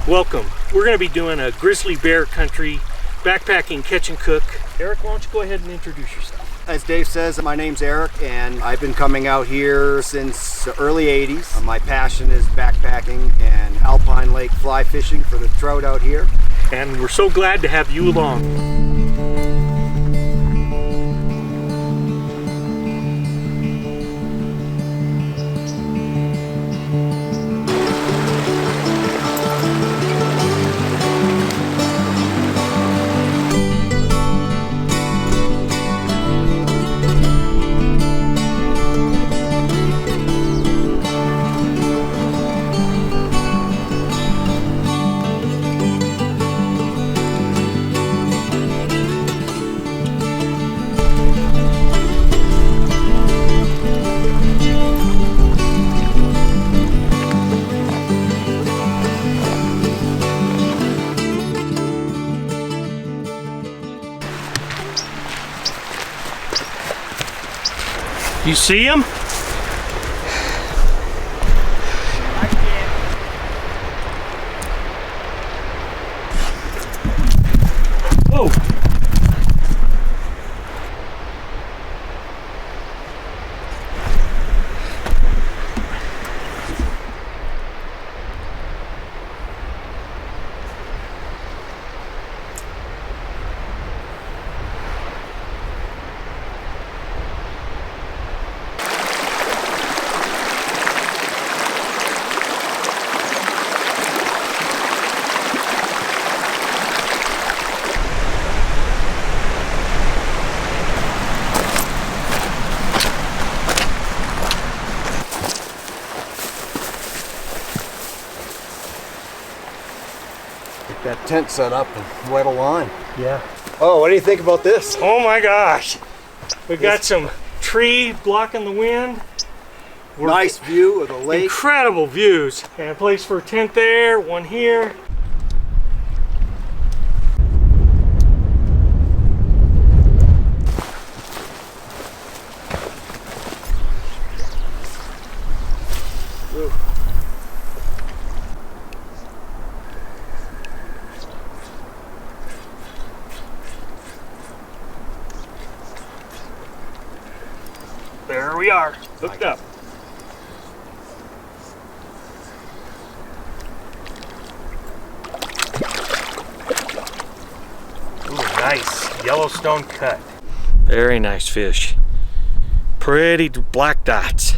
Welcome. We're going to be doing a grizzly bear country backpacking catch and cook. Eric, why don't you go ahead and introduce yourself? As Dave says, my name's Eric and I've been coming out here since the early 80s. My passion is backpacking and alpine lake fly fishing for the trout out here. And we're so glad to have you along. You see him? I can't. Whoa! Get that tent set up and wet a line. Yeah. Oh, what do you think about this? Oh my gosh! We've got some tree blocking the wind. Nice view of the lake. Incredible views. And a place for a tent there, one here. Ooh. There we are, hooked up. Ooh, nice Yellowstone cut. Very nice fish. Pretty black dots.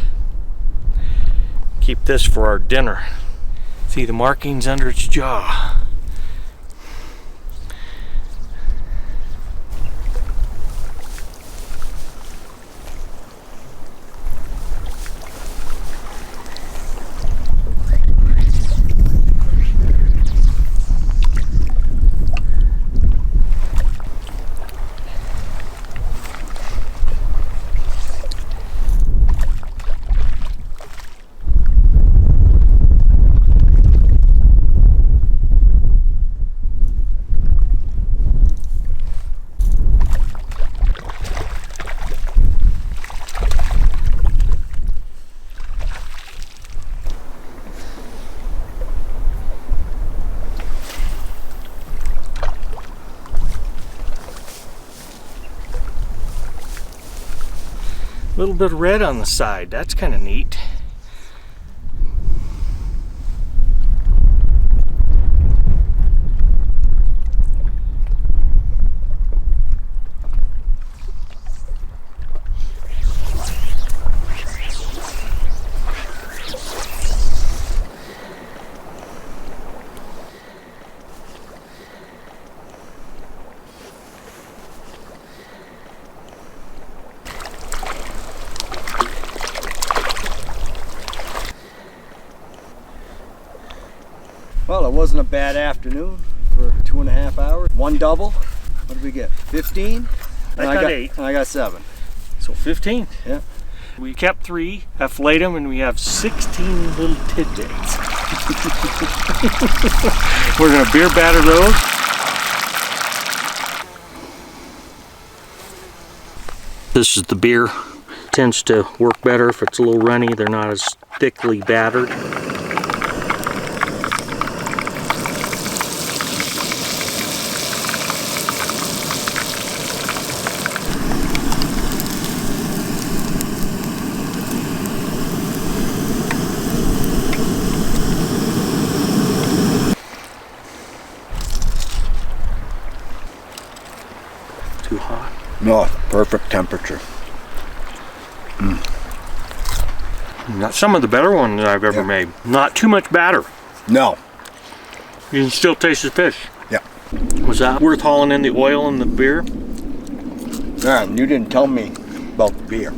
Keep this for our dinner. See the markings under its jaw. A little bit of red on the side, that's kind of neat. Well, it wasn't a bad afternoon for 2.5 hours. One double. What did we get? 15? I got 8. And I got 7. So 15. Yeah. We kept 3, have filleted them, and we have 16 little tidbits. We're gonna beer batter those. This is the beer. Tends to work better if it's a little runny. They're not as thickly battered. No, perfect temperature. That's some of the better ones that I've ever made. Not too much batter. No. You can still taste the fish. Yeah. Was that worth hauling in the oil and the beer? Yeah, you didn't tell me about the beer.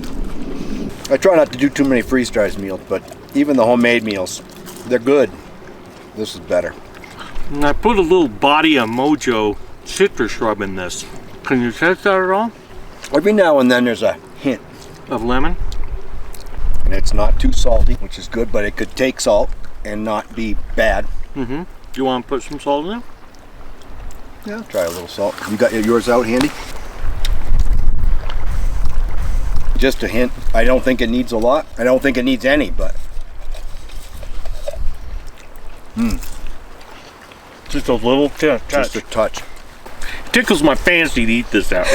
I try not to do too many freeze-dried meals, but even the homemade meals, they're good. This is better. And I put a little body of Mojo citrus shrub in this. Can you taste that at all? Every now and then there's a hint. Of lemon? And it's not too salty, which is good, but it could take salt and not be bad. Mm-hmm. Do you want to put some salt in there? Yeah, I'll try a little salt. You got yours out handy? Just a hint. I don't think it needs a lot. I don't think it needs any, but... Just a little touch. Just a touch. Tickles my fancy to eat this out.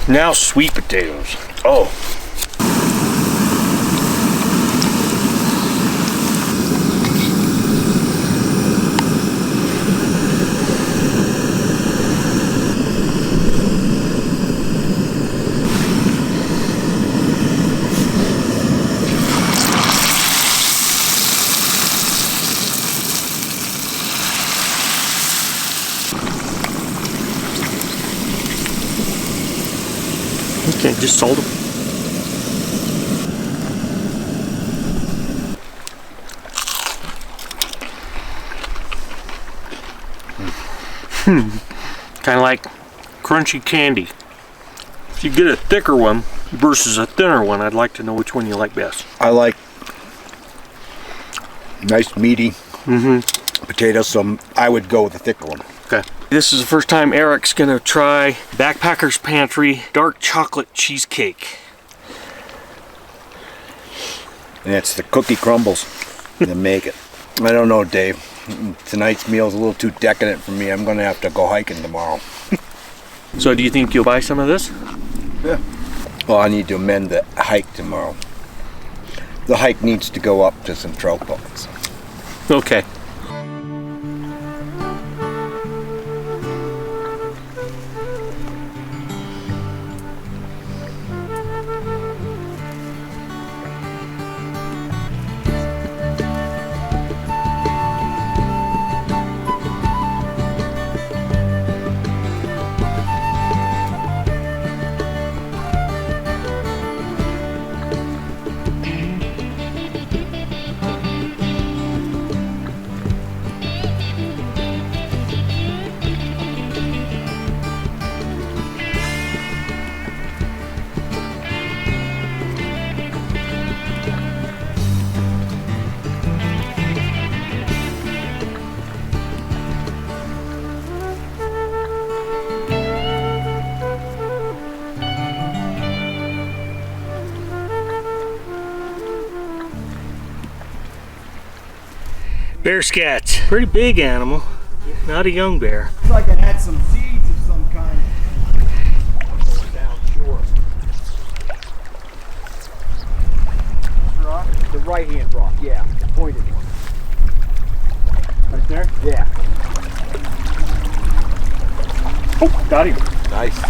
Now sweet potatoes. Oh. Okay, just salt them. Kind of like crunchy candy. If you get a thicker one versus a thinner one, I'd like to know which one you like best. I like nice meaty potatoes, so I would go with the thicker one. Okay. This is the first time Eric's gonna try Backpacker's Pantry dark chocolate cheesecake. And it's the cookie crumbles that make it. I don't know, Dave. Tonight's meal is a little too decadent for me. I'm gonna have to go hiking tomorrow. So do you think you'll buy some of this? Yeah. Well, I need to amend the hike tomorrow. The hike needs to go up to some trout ponds. Okay. Bear scats. Pretty big animal. Not a young bear. Looks like it had some seeds of some kind. Down shore. Rock? The right hand rock, yeah. The pointed one. Right there? Yeah. Oh, got him. Nice.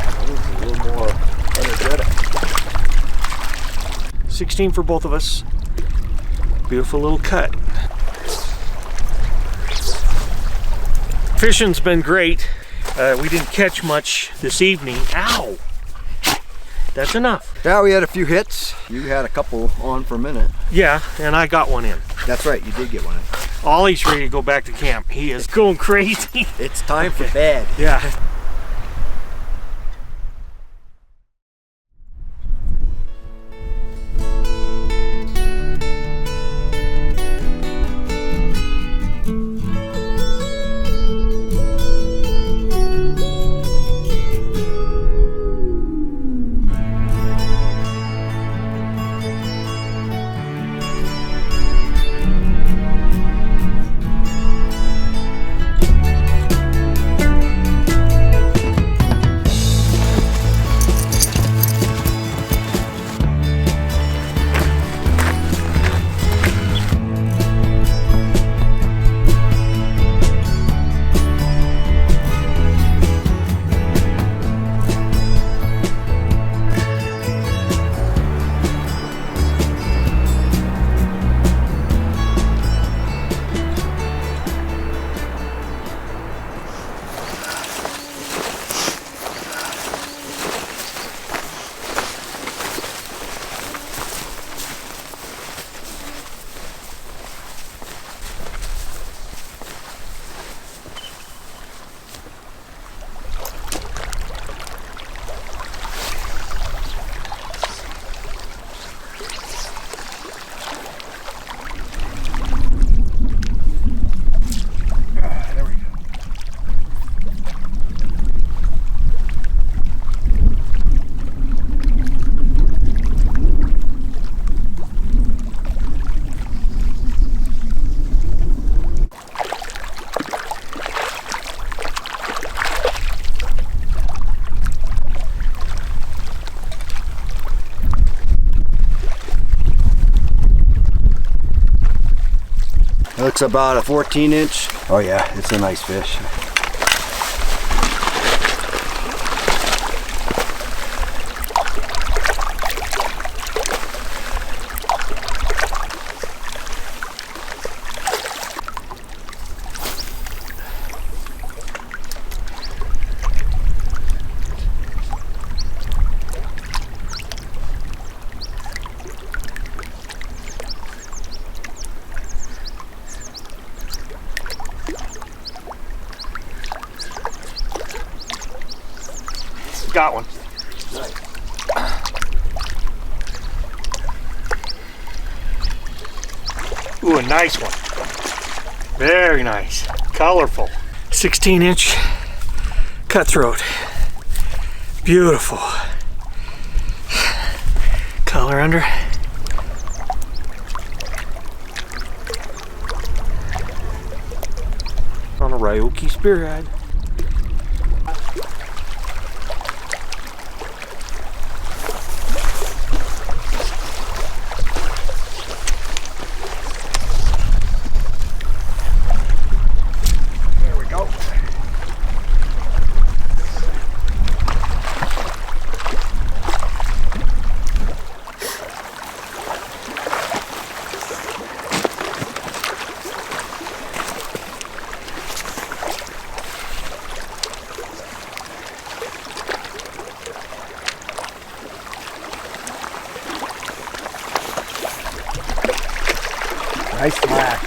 That was a little more energetic. 16 for both of us. Beautiful little cut. Fishing's been great. We didn't catch much this evening. Ow! That's enough. Yeah, we had a few hits. You had a couple on for a minute. Yeah, and I got one in. That's right, you did get one in. Ollie's ready to go back to camp. He is going crazy. It's time for bed. Yeah. Looks about a 14 inch. Oh yeah, it's a nice fish. Got one. Ooh, a nice one. Very nice. Colorful. 16-inch cutthroat. Beautiful. Color under. On a Ryoki spearhead. Nice slack.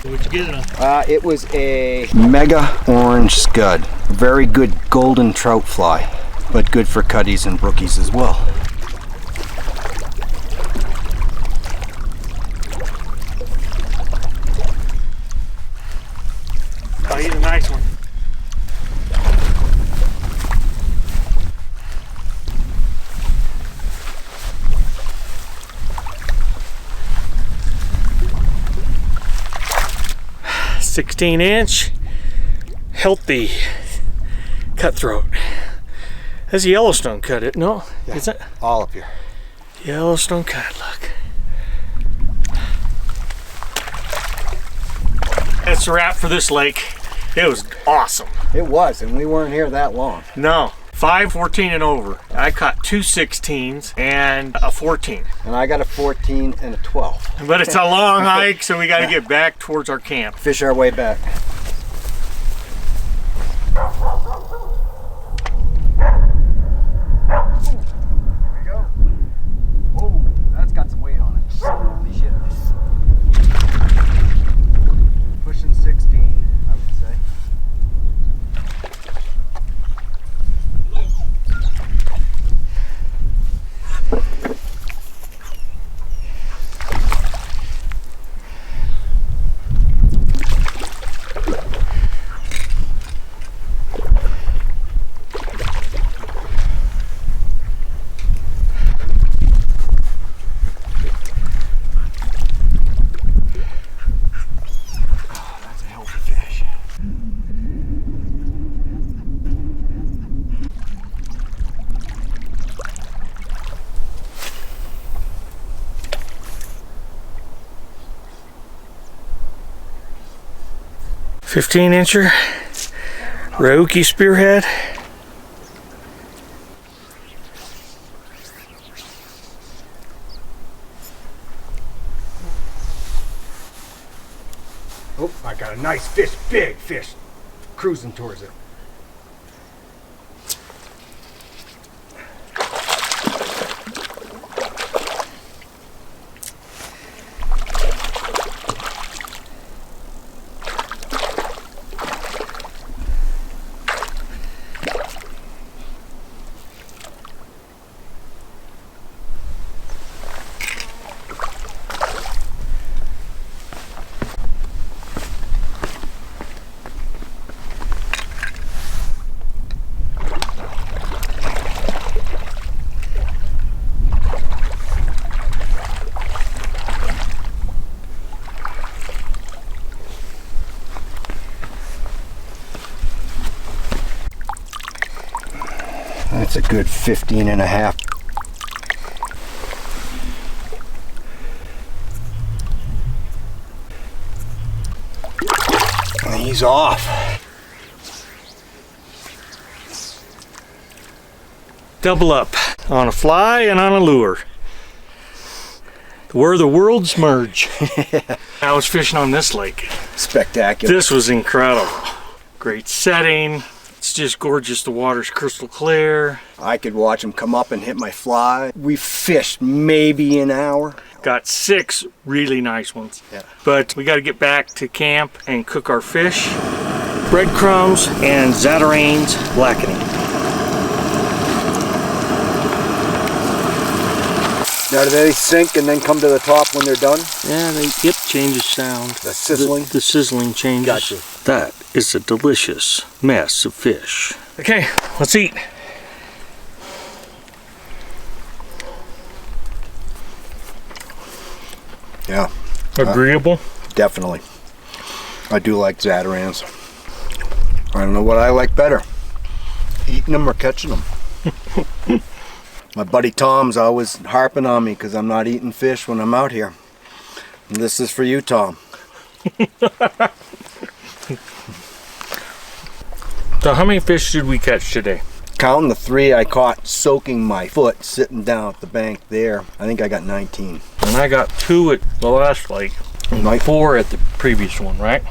What'd you get it on? It was a mega orange scud. Very good golden trout fly, but good for cutties and brookies as well. Oh, he's a nice one. "16-inch, healthy cutthroat." That's a Yellowstone cut, it? No? Yeah, Is it? all up here. Yellowstone cut, look. That's a wrap for this lake. It was awesome. It was, and we weren't here that long. No, 5, 14 and over. I caught 2 16s and a 14. And I got a 14 and a 12. But it's a long hike, so we got to get back towards our camp. Fish our way back. Pushing 16, I would say. That's a healthy fish. "15-incher, Ryoki spearhead." Oh, I got a nice fish, big fish, cruising towards it. That's a good 15 and a half. And he's off. Double up on a fly and on a lure. Where the worlds merge. I was fishing on this lake. Spectacular. This was incredible. Great setting. It's just gorgeous. The water's crystal clear. I could watch him come up and hit my fly. We fished maybe an hour. Got 6 really nice ones. Yeah. But we got to get back to camp and cook our fish. Breadcrumbs and Zatarain's blackening. Now do they sink and then come to the top when they're done? Yeah, they changes sound. The sizzling? The sizzling changes. Gotcha. That is a delicious mess of fish. Okay, let's eat. Yeah. Agreeable? Definitely. I do like Zatarain's. I don't know what I like better, eating them or catching them. My buddy Tom's always harping on me because I'm not eating fish when I'm out here. And this is for you, Tom. So how many fish did we catch today? Counting the 3 I caught soaking my foot sitting down at the bank there, I think I got 19. And I got 2 at the last lake and 4 at the previous one, right?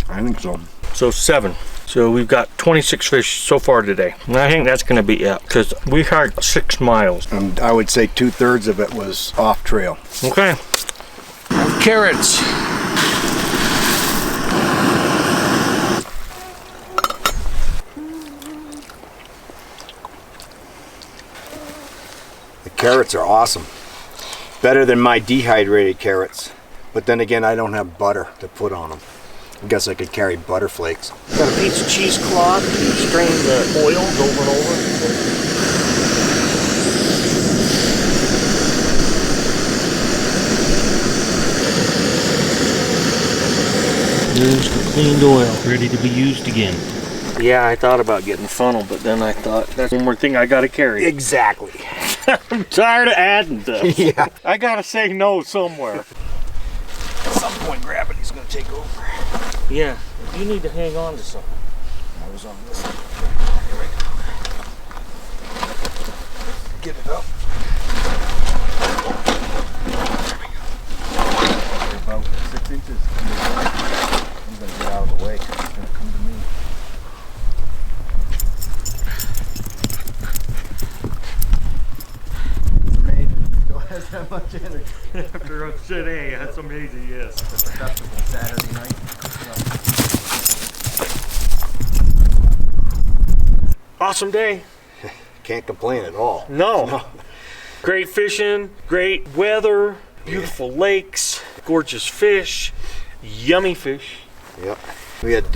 I think so. So 7. So we've got 26 fish so far today. And I think that's going to be it because we hiked 6 miles. And I would say 2/3 of it was off trail. Okay. Carrots. The carrots are awesome. Better than my dehydrated carrots. But then again, I don't have butter to put on them. I guess I could carry butter flakes. Got a piece of cheesecloth to strain the oils over and over. Here's the cleaned oil, ready to be used again. Yeah, I thought about getting a funnel, but then I thought that's one more thing I gotta carry. Exactly. I'm tired of adding stuff. Yeah. I gotta say no somewhere. At some point, gravity's gonna take over. Yeah, you need to hang on to something. I was on this side. Here we go. Get it up. There we go. We're about 6 inches. I'm gonna get out of the way. It's gonna come to me. It's amazing. It still has that much energy. After a day, that's amazing, yes. It's a productive Saturday night. Awesome day. Can't complain at all. No. Great fishing, great weather, beautiful lakes, gorgeous fish, yummy fish. Yep. We had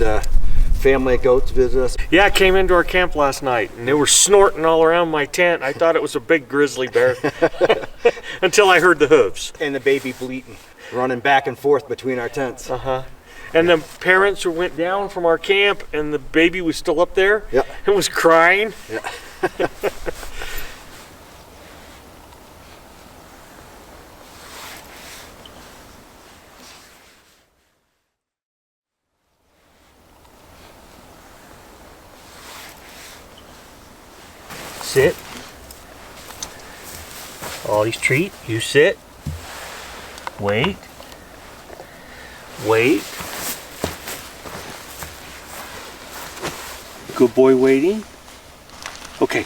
family of goats visit us. Yeah, I came into our camp last night and they were snorting all around my tent. I thought it was a big grizzly bear until I heard the hooves. And the baby bleating, running back and forth between our tents. Uh-huh. And the parents went down from our camp and the baby was still up there. Yep. And was crying. Yeah. Sit. Ollie's treat. You sit. Wait. Wait. Good boy waiting. Okay.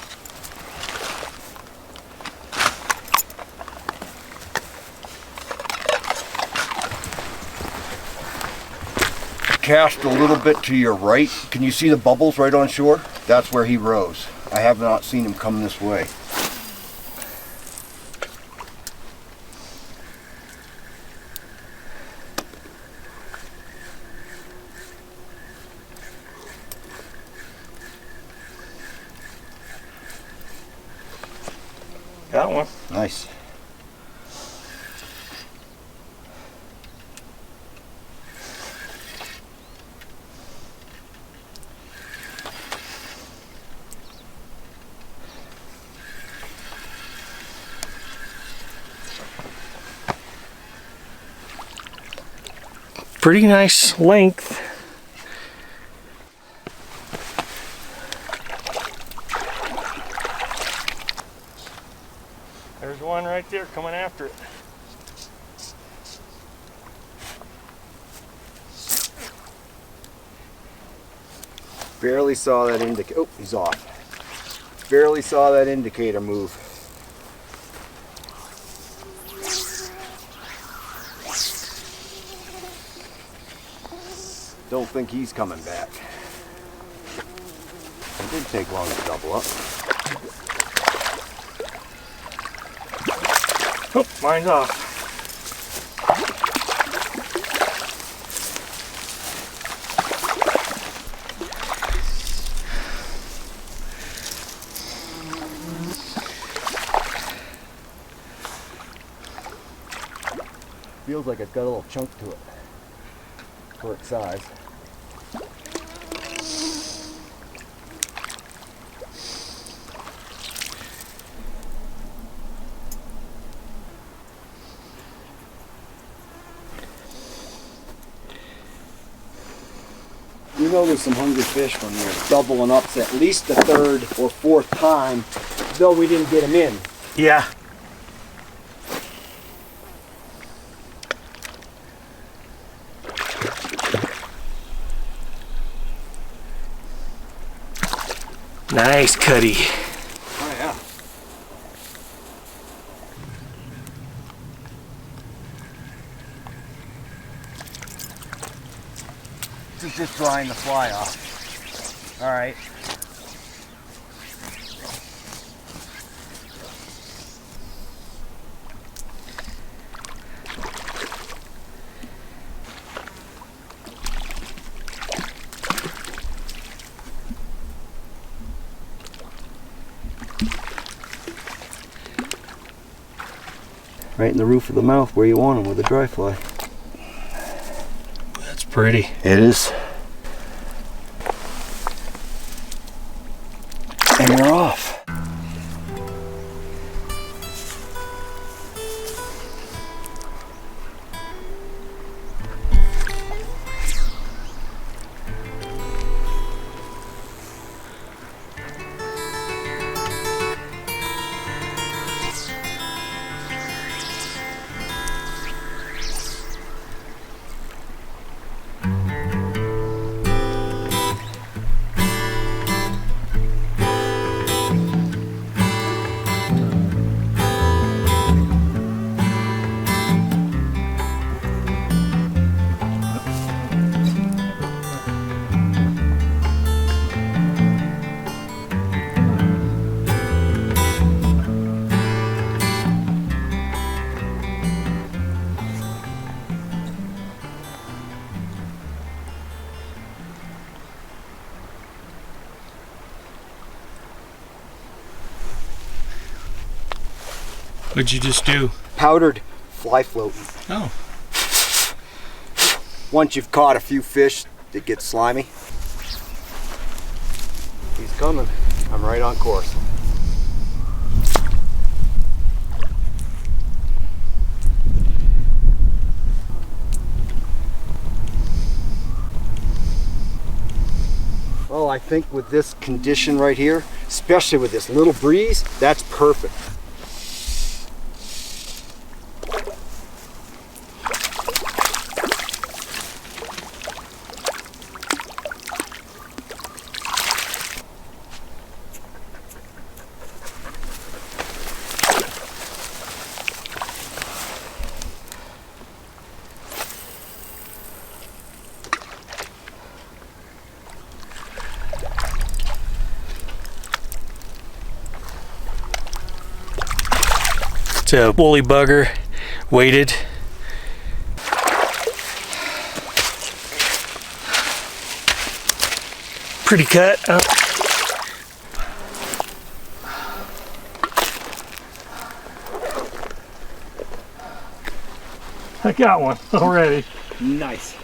Cast a little bit to your right. Can you see the bubbles right on shore? That's where he rose. I have not seen him come this way. Got one. Nice. Pretty nice length. There's one right there coming after it. Barely saw that indicator. Oh, he's off. Barely saw that indicator move. Don't think he's coming back. It didn't take long to double up. Oh, mine's off. Feels like it's got a little chunk to it for its size. You know there's some hungry fish when you're doubling up at least the third or fourth time, though we didn't get them in. Yeah. Nice cutty. Oh yeah. This is just drying the fly off. All right. Right in the roof of the mouth where you want them with a dry fly. That's pretty. It is. And you're off. What'd you just do? Powdered fly floating. Oh. Once you've caught a few fish that get slimy. He's coming. I'm right on course. Well, I think with this condition right here, especially with this little breeze, that's perfect. It's a woolly bugger, weighted. Pretty cut. I got one already. Nice.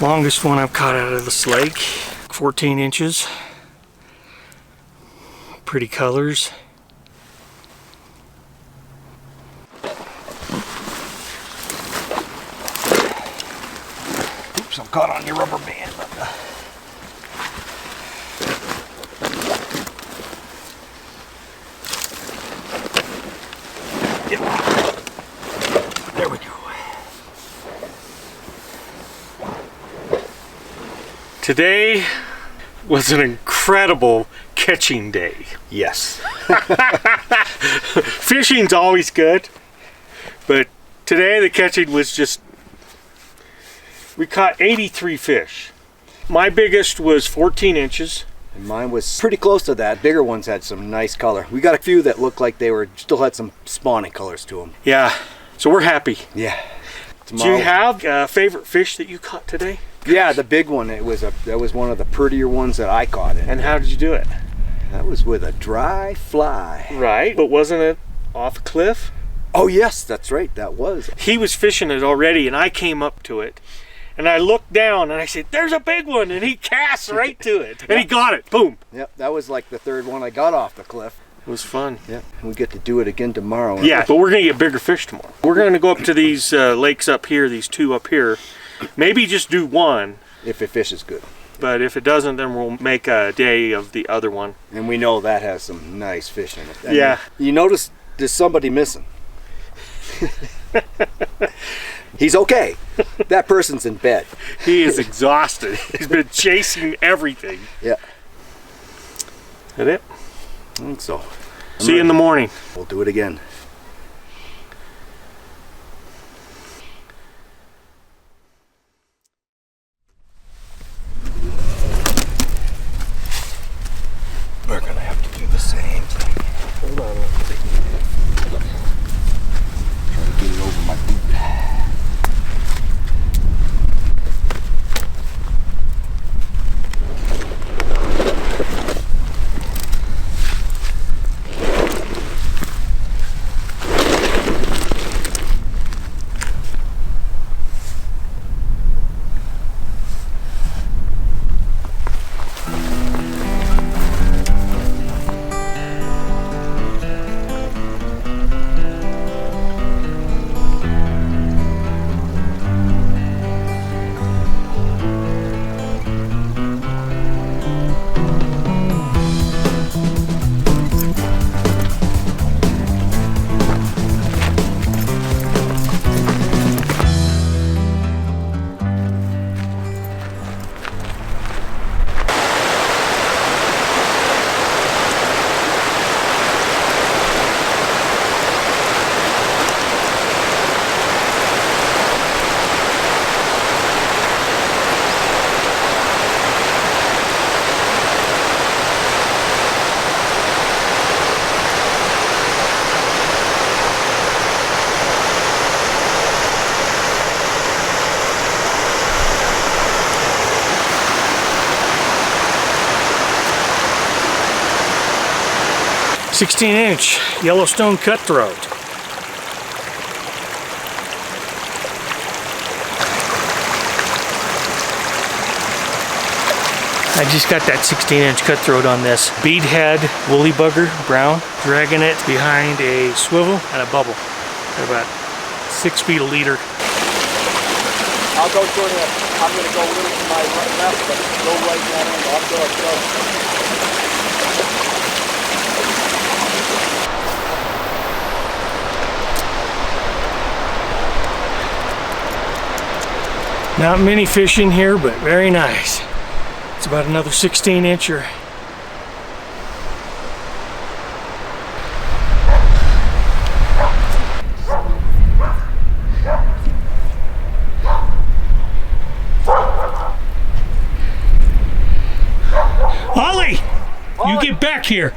Longest one I've caught out of this lake, 14 inches. Pretty colors. Oops, I'm caught on your rubber band. There we go. Today was an incredible catching day. Yes. Fishing's always good, but today the catching was just, we caught 83 fish. My biggest was 14 inches. And mine was pretty close to that. Bigger ones had some nice color. We got a few that looked like they were still had some spawning colors to them. Yeah, so we're happy. Yeah. Do you have a favorite fish that you caught today? Yeah, the big one. That was one of the prettier ones that I caught. And how did you do it? That was with a dry fly. Right, but wasn't it off a cliff? Oh yes, that's right. That was. He was fishing it already, and I came up to it. And I looked down and I said, there's a big one, and he casts right to it. And he got it, boom. Yep, that was like the third one I got off the cliff. It was fun. Yeah, and we get to do it again tomorrow. Yeah, but we're gonna get bigger fish tomorrow. We're gonna go up to these lakes up here, these two up here. Maybe just do one. If it fishes good. But if it doesn't, then we'll make a day of the other one. And we know that has some nice fish in it. I yeah. mean, you notice there's somebody missing. He's okay. That person's in bed. He is exhausted. He's been chasing everything. Yeah. That it? I think so. See you in the morning. We'll do it again. We're gonna have to do the same thing. Hold on, let's see. Try to get it over my boot. "16-inch Yellowstone cutthroat." I just got that 16-inch cutthroat on this bead head woolly bugger, brown, dragging it behind a swivel and a bubble at about 6 feet a leader. I'll go sort of, I'm going to go a little to my left, but go right down in. I'll go. Not many fish in here, but very nice. It's about another 16-incher. Ollie! You get back here!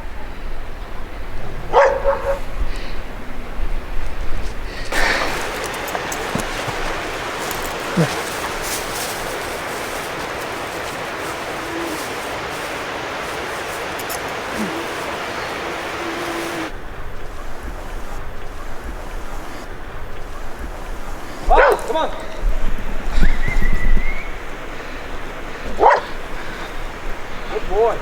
Come on. boy.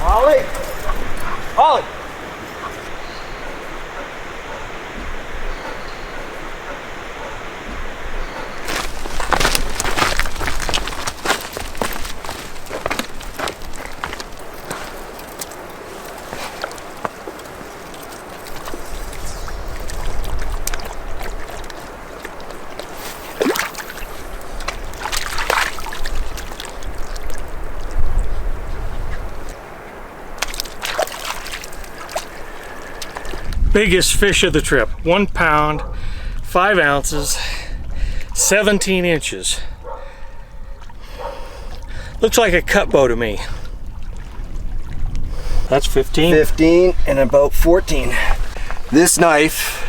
Ollie! Ollie! Biggest fish of the trip, 1 pound, 5 ounces, 17 inches. Looks like a cutbow to me. That's 15. 15 and about 14. This knife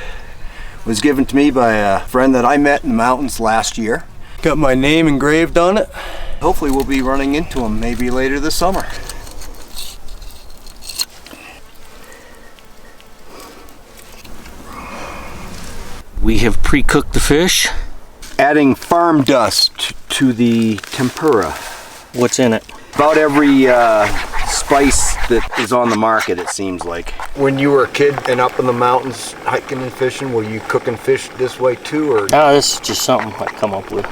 was given to me by a friend that I met in the mountains last year. Got my name engraved on it. Hopefully we'll be running into him maybe later this summer. We have pre-cooked the fish. Adding farm dust to the tempura. What's in it? About every spice that is on the market, it seems like. When you were a kid and up in the mountains hiking and fishing, were you cooking fish this way too, or? No, this is just something I come up with.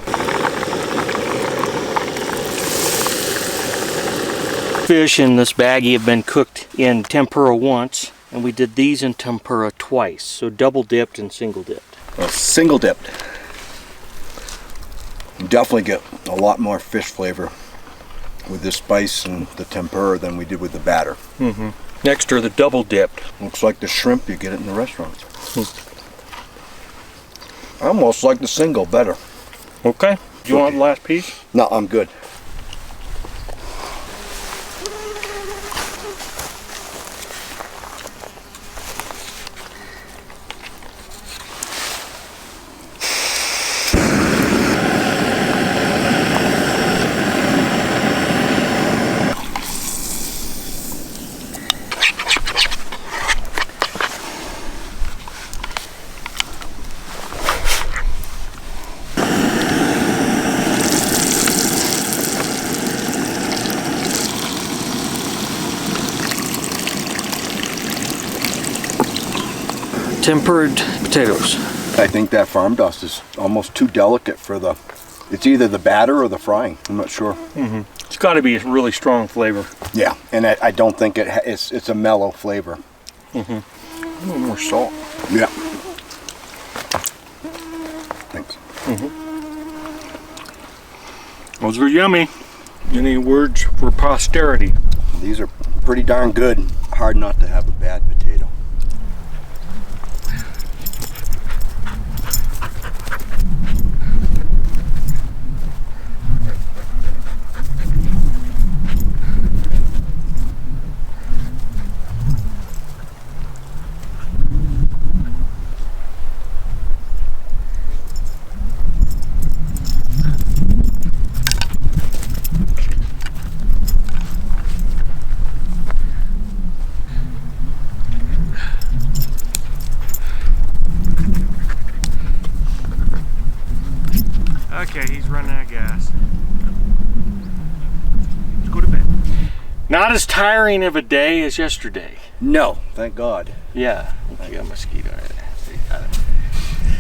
Fish in this baggie have been cooked in tempura once, and we did these in tempura twice, so double dipped and single dipped. Well, single dipped. You definitely get a lot more fish flavor with this spice and the tempura than we did with the batter. Mm-hmm. Next are the double dipped. Looks like the shrimp you get it in the restaurants. I almost like the single better. Okay. Do you want the last piece? No, I'm good. Tempered potatoes. I think that farm dust is almost too delicate for the, it's either the batter or the frying. I'm not sure. Mm-hmm. It's got to be a really strong flavor. Yeah, and I don't think it's a mellow flavor. Mm-hmm. A little more salt. Yeah. Thanks. Mm-hmm. Those are yummy. Any words for posterity? These are pretty darn good. Hard not to have a bad potato. Okay, he's running out of gas. Let's go to bed. Not as tiring of a day as yesterday. No, thank God. Yeah, I got a mosquito in it.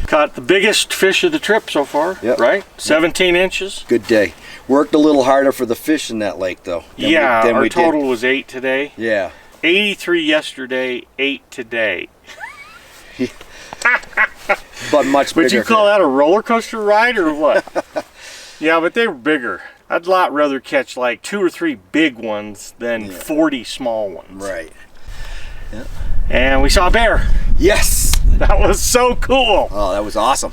Caught the biggest fish of the trip so far, yep. Right? 17 inches. Good day. Worked a little harder for the fish in that lake though. Our total was 8 today. Yeah. 83 yesterday, 8 today. But much bigger. Would you call that a roller coaster ride or what? Yeah, but they were bigger. I'd a lot rather catch like 2 or 3 big ones than 40 small ones. Right. Yeah. And we saw a bear. Yes. That was so cool. Oh, that was awesome.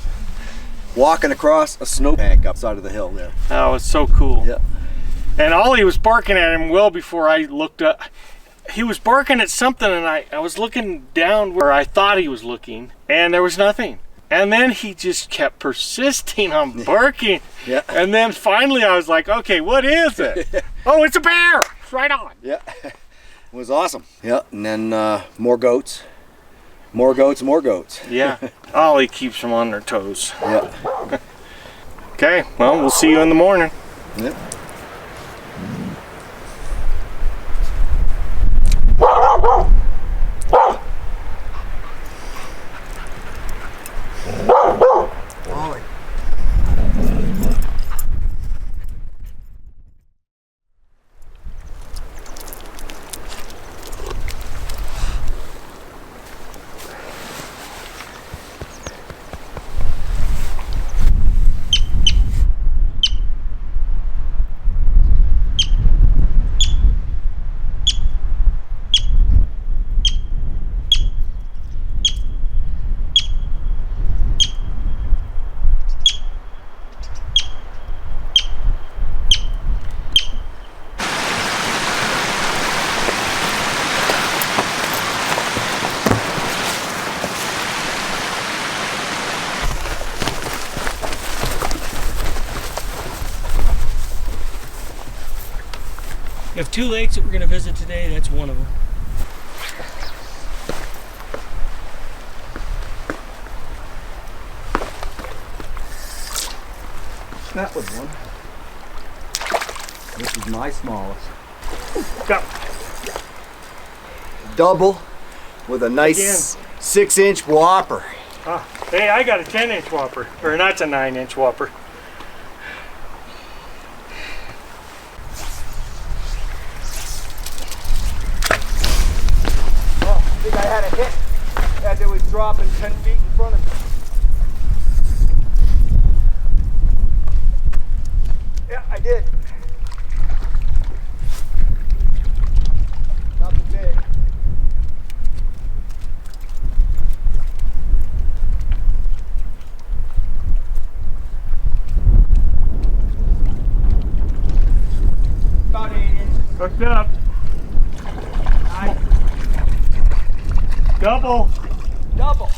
Walking across a snowbank upside of the hill there. That was so cool. Yeah. And Ollie was barking at him well before I looked up. He was barking at something, and I was looking down where I thought he was looking, and there was nothing. And then he just kept persisting on barking. Yeah. And then finally I was like, okay, what is it? Oh, it's a bear! It's right on. Yeah. It was awesome. Yeah, and then more goats. More goats, more goats. Yeah. Ollie keeps them on their toes. Yeah. Okay, well, we'll see you in the morning. Yeah. Ollie. We have 2 lakes that we're going to visit today. That's one of them. That was one. This is my smallest. Go. Double with a nice 6-inch whopper. Hey, I got a 10-inch whopper. Or that's a 9-inch whopper. I think I had a hit as it was dropping 10 feet in front of me. Yeah, I did. Nothing big. About 8 inches. Hooked up. Nice. Double. Double.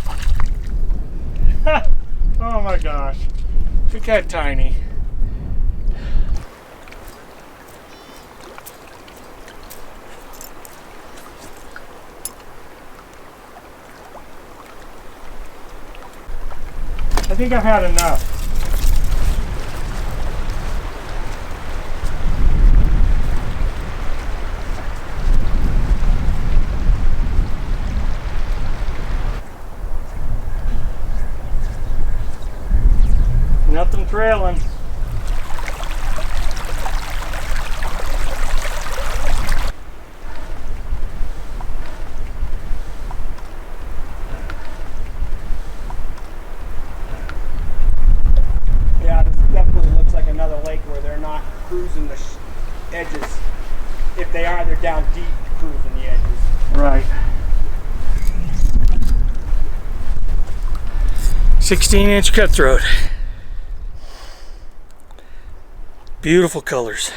Oh my gosh. Look that tiny. I think I've had enough. Nothing trailing. Yeah, this definitely looks like another lake where they're not cruising the edges. If they are, they're down deep cruising the edges. Right. 16-inch cutthroat. Beautiful colors.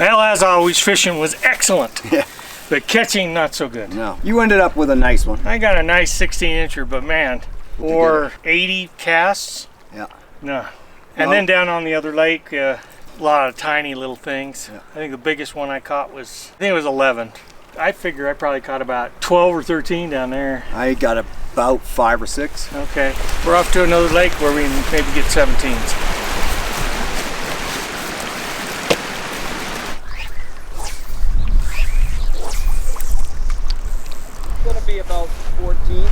Well, as always, fishing was excellent. Yeah. But catching, not so good. No. You ended up with a nice one. I got a nice 16-incher, but man, or 80 casts. Yeah. No. And then down on the other lake, a lot of tiny little things. Yeah. I think the biggest one I caught was, I think it was 11. I figure I probably caught about 12 or 13 down there. I got about 5 or 6. Okay. We're off to another lake where we can maybe get 17s. It's gonna be about 14.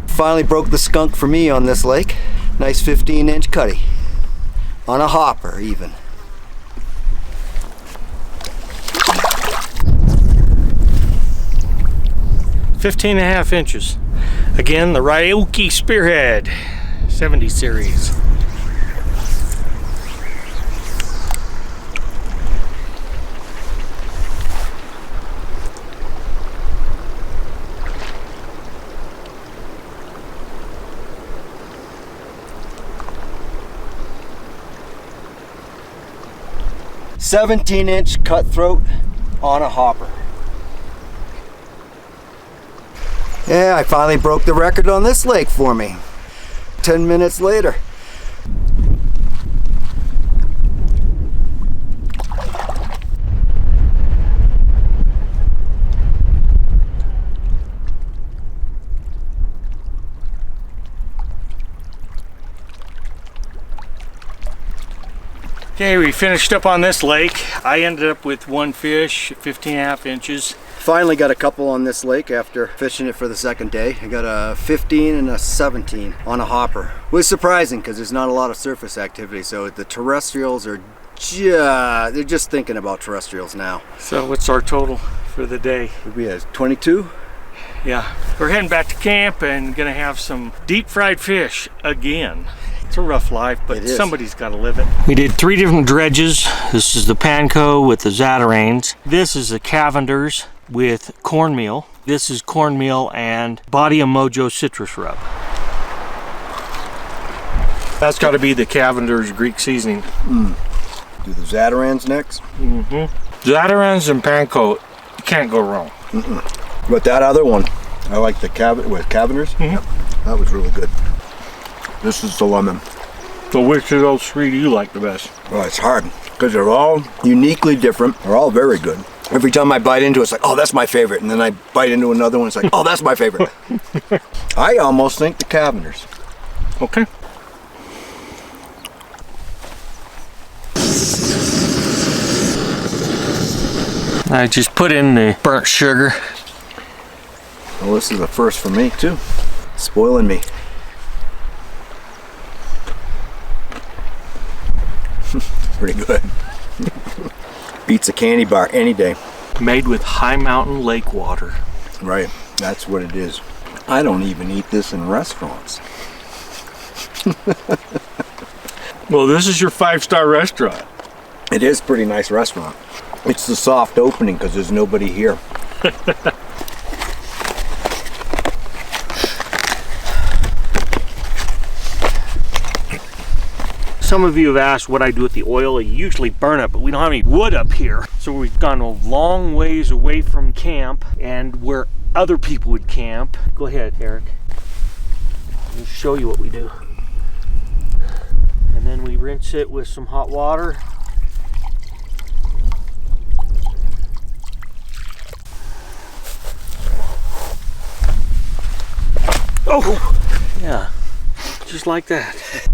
Finally broke the skunk for me on this lake. Nice 15-inch cutty. On a hopper even. .5 inches. Again, the Ryuki spearhead. 70 series. "17-inch cutthroat on a hopper." Yeah, I finally broke the record on this lake for me. 10 minutes later. Okay, we finished up on this lake. I ended up with one fish, 15.5 inches. Finally got a couple on this lake after fishing it for the second day. I got a 15 and a 17 on a hopper. It was surprising because there's not a lot of surface activity, so the terrestrials are they're just thinking about terrestrials now. So what's our total for the day? We had 22. Yeah, we're heading back to camp and gonna have some deep fried fish again. It's a rough life, but somebody's got to live it. We did 3 different dredges. This is the panko with the zatarains. This is the Cavenders with cornmeal. This is cornmeal and Body of Mojo citrus rub. That's got to be the Cavenders Greek seasoning. Do the zatarans next. Zatarans and panko, you can't go wrong. But that other one, I like the Cavenders. Yep, that was really good. This is the lemon. So which of those 3 do you like the best? Well, it's hard because they're all uniquely different. They're all very good. Every time I bite into it, it's like, oh, that's my favorite. And then I bite into another one, it's like, oh, that's my favorite. I almost think the Cavenders. Okay. I just put in the burnt sugar. Well, this is a first for me too. Spoiling me. Pretty good. Beats a candy bar any day. Made with high mountain lake water. Right, that's what it is. I don't even eat this in restaurants. Well, this is your 5-star restaurant. It is a pretty nice restaurant. It's the soft opening because there's nobody here. Some of you have asked what I do with the oil. I usually burn it, but we don't have any wood up here. So we've gone a long ways away from camp and where other people would camp. Go ahead, Eric. I'll show you what we do. And then we rinse it with some hot water. Oh, yeah, just like that.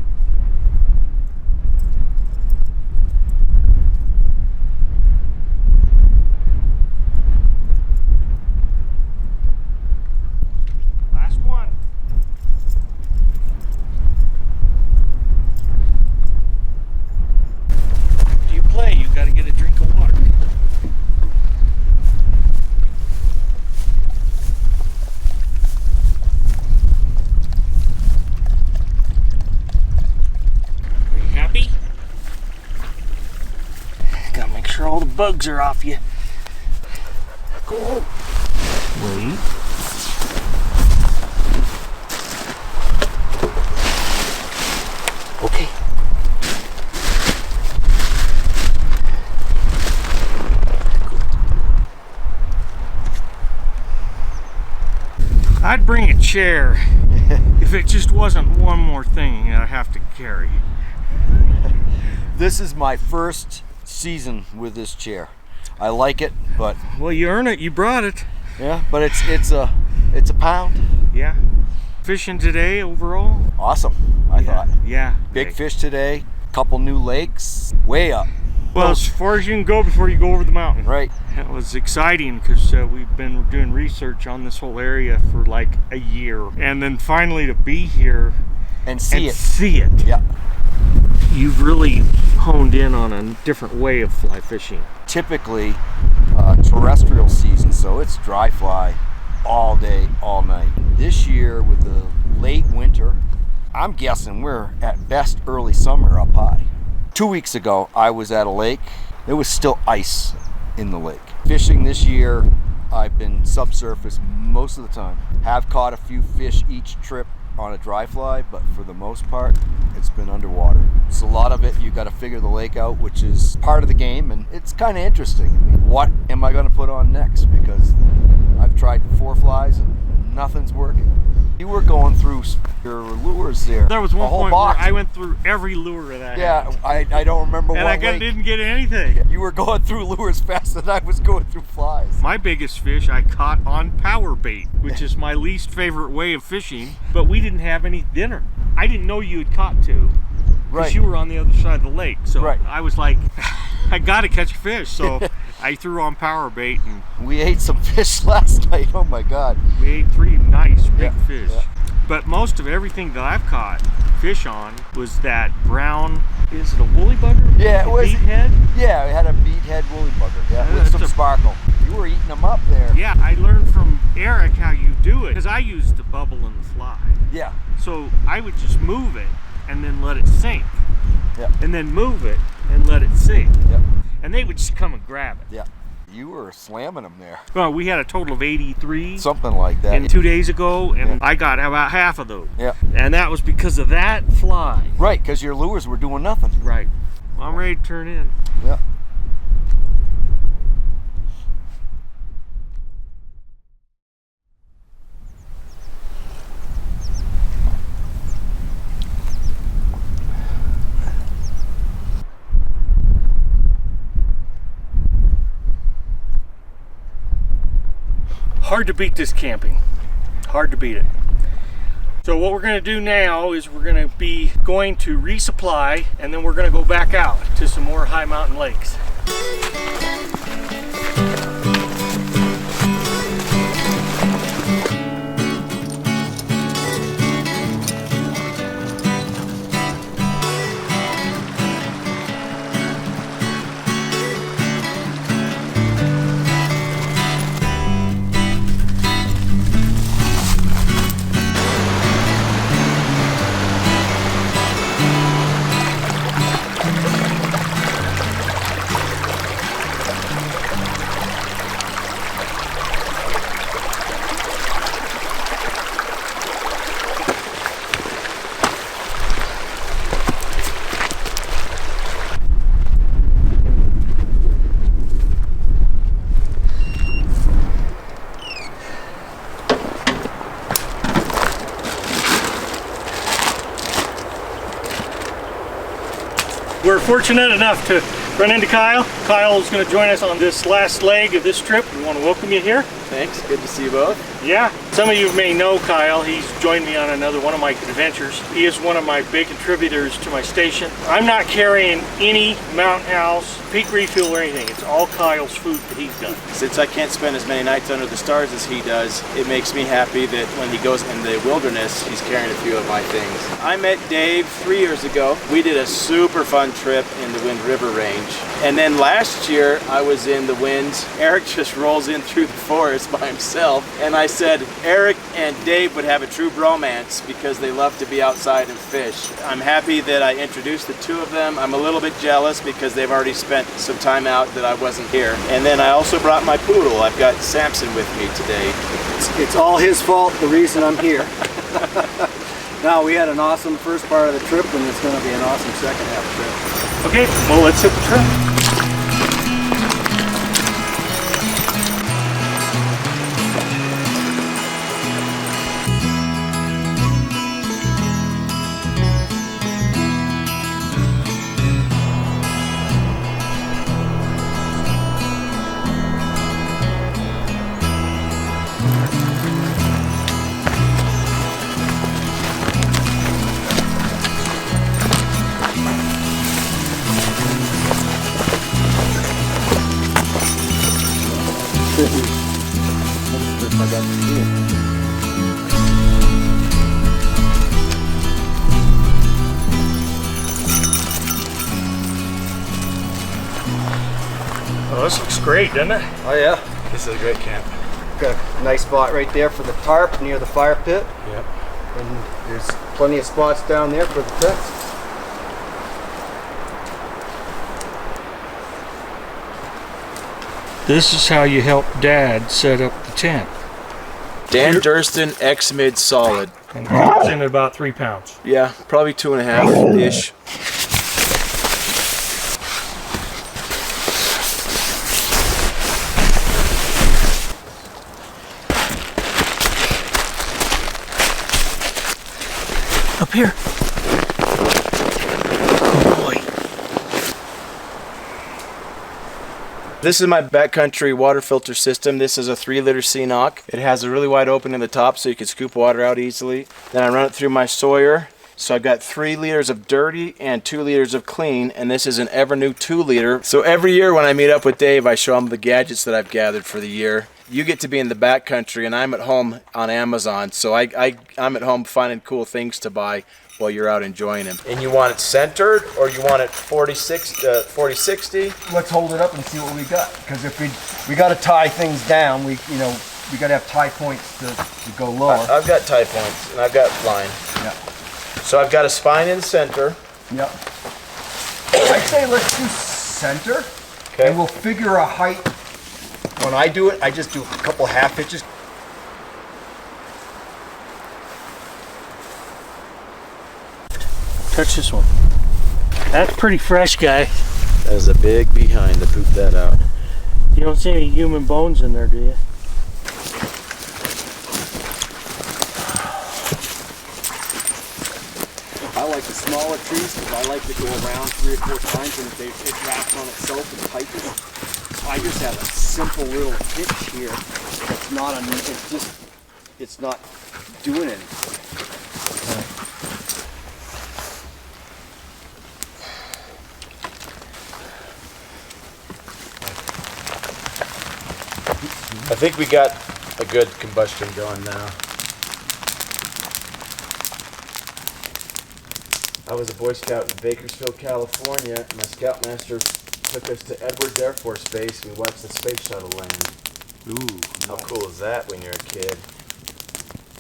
All the bugs are off you. Go. Wait. Okay. I'd bring a chair if it just wasn't one more thing I have to carry. This is my first season with this chair. I like it, but well, you earn it. You brought it. Yeah, but it's a pound. Yeah. Fishing today overall. Awesome. I thought. Yeah. Big fish today. Couple new lakes. Way up. Well, as far as you can go before you go over the mountain. Right. It was exciting because we've been doing research on this whole area for like a year, and then finally to be here and see it. Yeah. You've really honed in on a different way of fly fishing. Typically terrestrial season, so it's dry fly all day, all night. This year with the late winter I'm guessing we're at best early summer up high. 2 weeks ago, I was at a lake. There was still ice in the lake. Fishing this year, I've been subsurface most of the time. Have caught a few fish each trip on a dry fly, but for the most part, it's been underwater. So a lot of it, you got to figure the lake out, which is part of the game, and it's kind of interesting. I mean, what am I going to put on next? Because I've tried 4 flies and nothing's working. You were going through your lures there. There was one point box. where I went through every lure that I Yeah, had. I don't remember And what I lake. didn't get anything. You were going through lures faster than I was going through flies. My biggest fish I caught on power bait, which is my least favorite way of fishing, but we didn't have any dinner. I didn't know you had caught 2. Because Right. you were on the other side of the lake. So Right. I was like, I gotta catch a fish. So I threw on power bait and We ate some fish last night. Oh my God. we ate 3 nice big Yeah, fish. yeah. But most of everything that I've caught fish on was that brown, is it a woolly bugger? Yeah, it was. Bead head? Yeah, we had a beadhead woolly bugger. Yeah, with That's some a- sparkle. You were eating them up there. Yeah, I learned from Eric how you do it because I used the bubble in the fly. Yeah. So I would just move it and then let it sink. Yeah. And then move it and let it sink. Yeah. And they would just come and grab it. Yeah. You were slamming them there. Well, we had a total of 83 Something like that. and 2 days ago, and Yeah. I got about half of those. Yeah. And that was because of that fly. Right, because your lures were doing nothing. Right. Well, I'm ready to turn in. Yeah. Hard to beat this camping. Hard to beat it. So what we're going to do now is we're going to be going to resupply, and then we're going to go back out to some more high mountain lakes. We're fortunate enough to run into Kyle. Kyle is going to join us on this last leg of this trip. We want to welcome you here. Thanks, good to see you both. Yeah, some of you may know Kyle. He's joined me on another one of my adventures. He is one of my big contributors to my station. I'm not carrying any Mountain House, Peak Refuel or anything. It's all Kyle's food that he's done. Since I can't spend as many nights under the stars as he does, it makes me happy that when he goes in the wilderness, he's carrying a few of my things. I met Dave 3 years ago. We did a super fun trip in the Wind River Range. And then last year, I was in the Winds. Eric just rolls in through the forest by himself. And I said, Eric and Dave would have a true bromance because they love to be outside and fish. I'm happy that I introduced the two of them. I'm a little bit jealous because they've already spent some time out that I wasn't here. And then I also brought my poodle. I've got Samson with me today. It's all his fault, the reason I'm here. No, we had an awesome first part of the trip, and it's going to be an awesome second half trip. Okay, well, let's hit the trip. Oh, this looks great, doesn't it? Oh yeah, This is a great camp. got a nice spot right there for the tarp near the fire pit. Yep. And there's plenty of spots down there for the tents. This is how you help Dad set up the tent. Dan Durston X-Mid Solid. And it comes in at about 3 pounds. Yeah, probably 2.5-ish. Up here. Oh boy. This is my backcountry water filter system. This is a 3-liter scenic. It has a really wide opening in the top so you can scoop water out easily. Then I run it through my Sawyer. So I've got 3 liters of dirty and 2 liters of clean, and this is an ever-new 2-liter. So every year when I meet up with Dave, I show him the gadgets that I've gathered for the year. You get to be in the backcountry, and I'm at home on Amazon, so I'm at home finding cool things to buy while you're out enjoying them. And you want it centered, or you want it 40-60? Let's hold it up and see what we got. Because if we got to tie things down, we got to have tie points to go lower. I've got tie points, and I've got line. Yeah. So I've got a spine in center. Yep. I'd say let's do center. Okay. And we'll figure a height. When I do it, I just do a couple half inches. Touch this one. That's pretty fresh, guy. That is a big behind to poop that out. You don't see any human bones in there, do you? I like the smaller trees because I like to go around 3 or 4 times, and if it wraps on itself and tightens. I just have a simple little hitch here. It's not it's not doing anything. I think we got a good combustion going now. I was a Boy Scout in Bakersfield, California. My Scoutmaster took us to Edwards Air Force Base. We watched the space shuttle land. Ooh. How cool is that when you're a kid?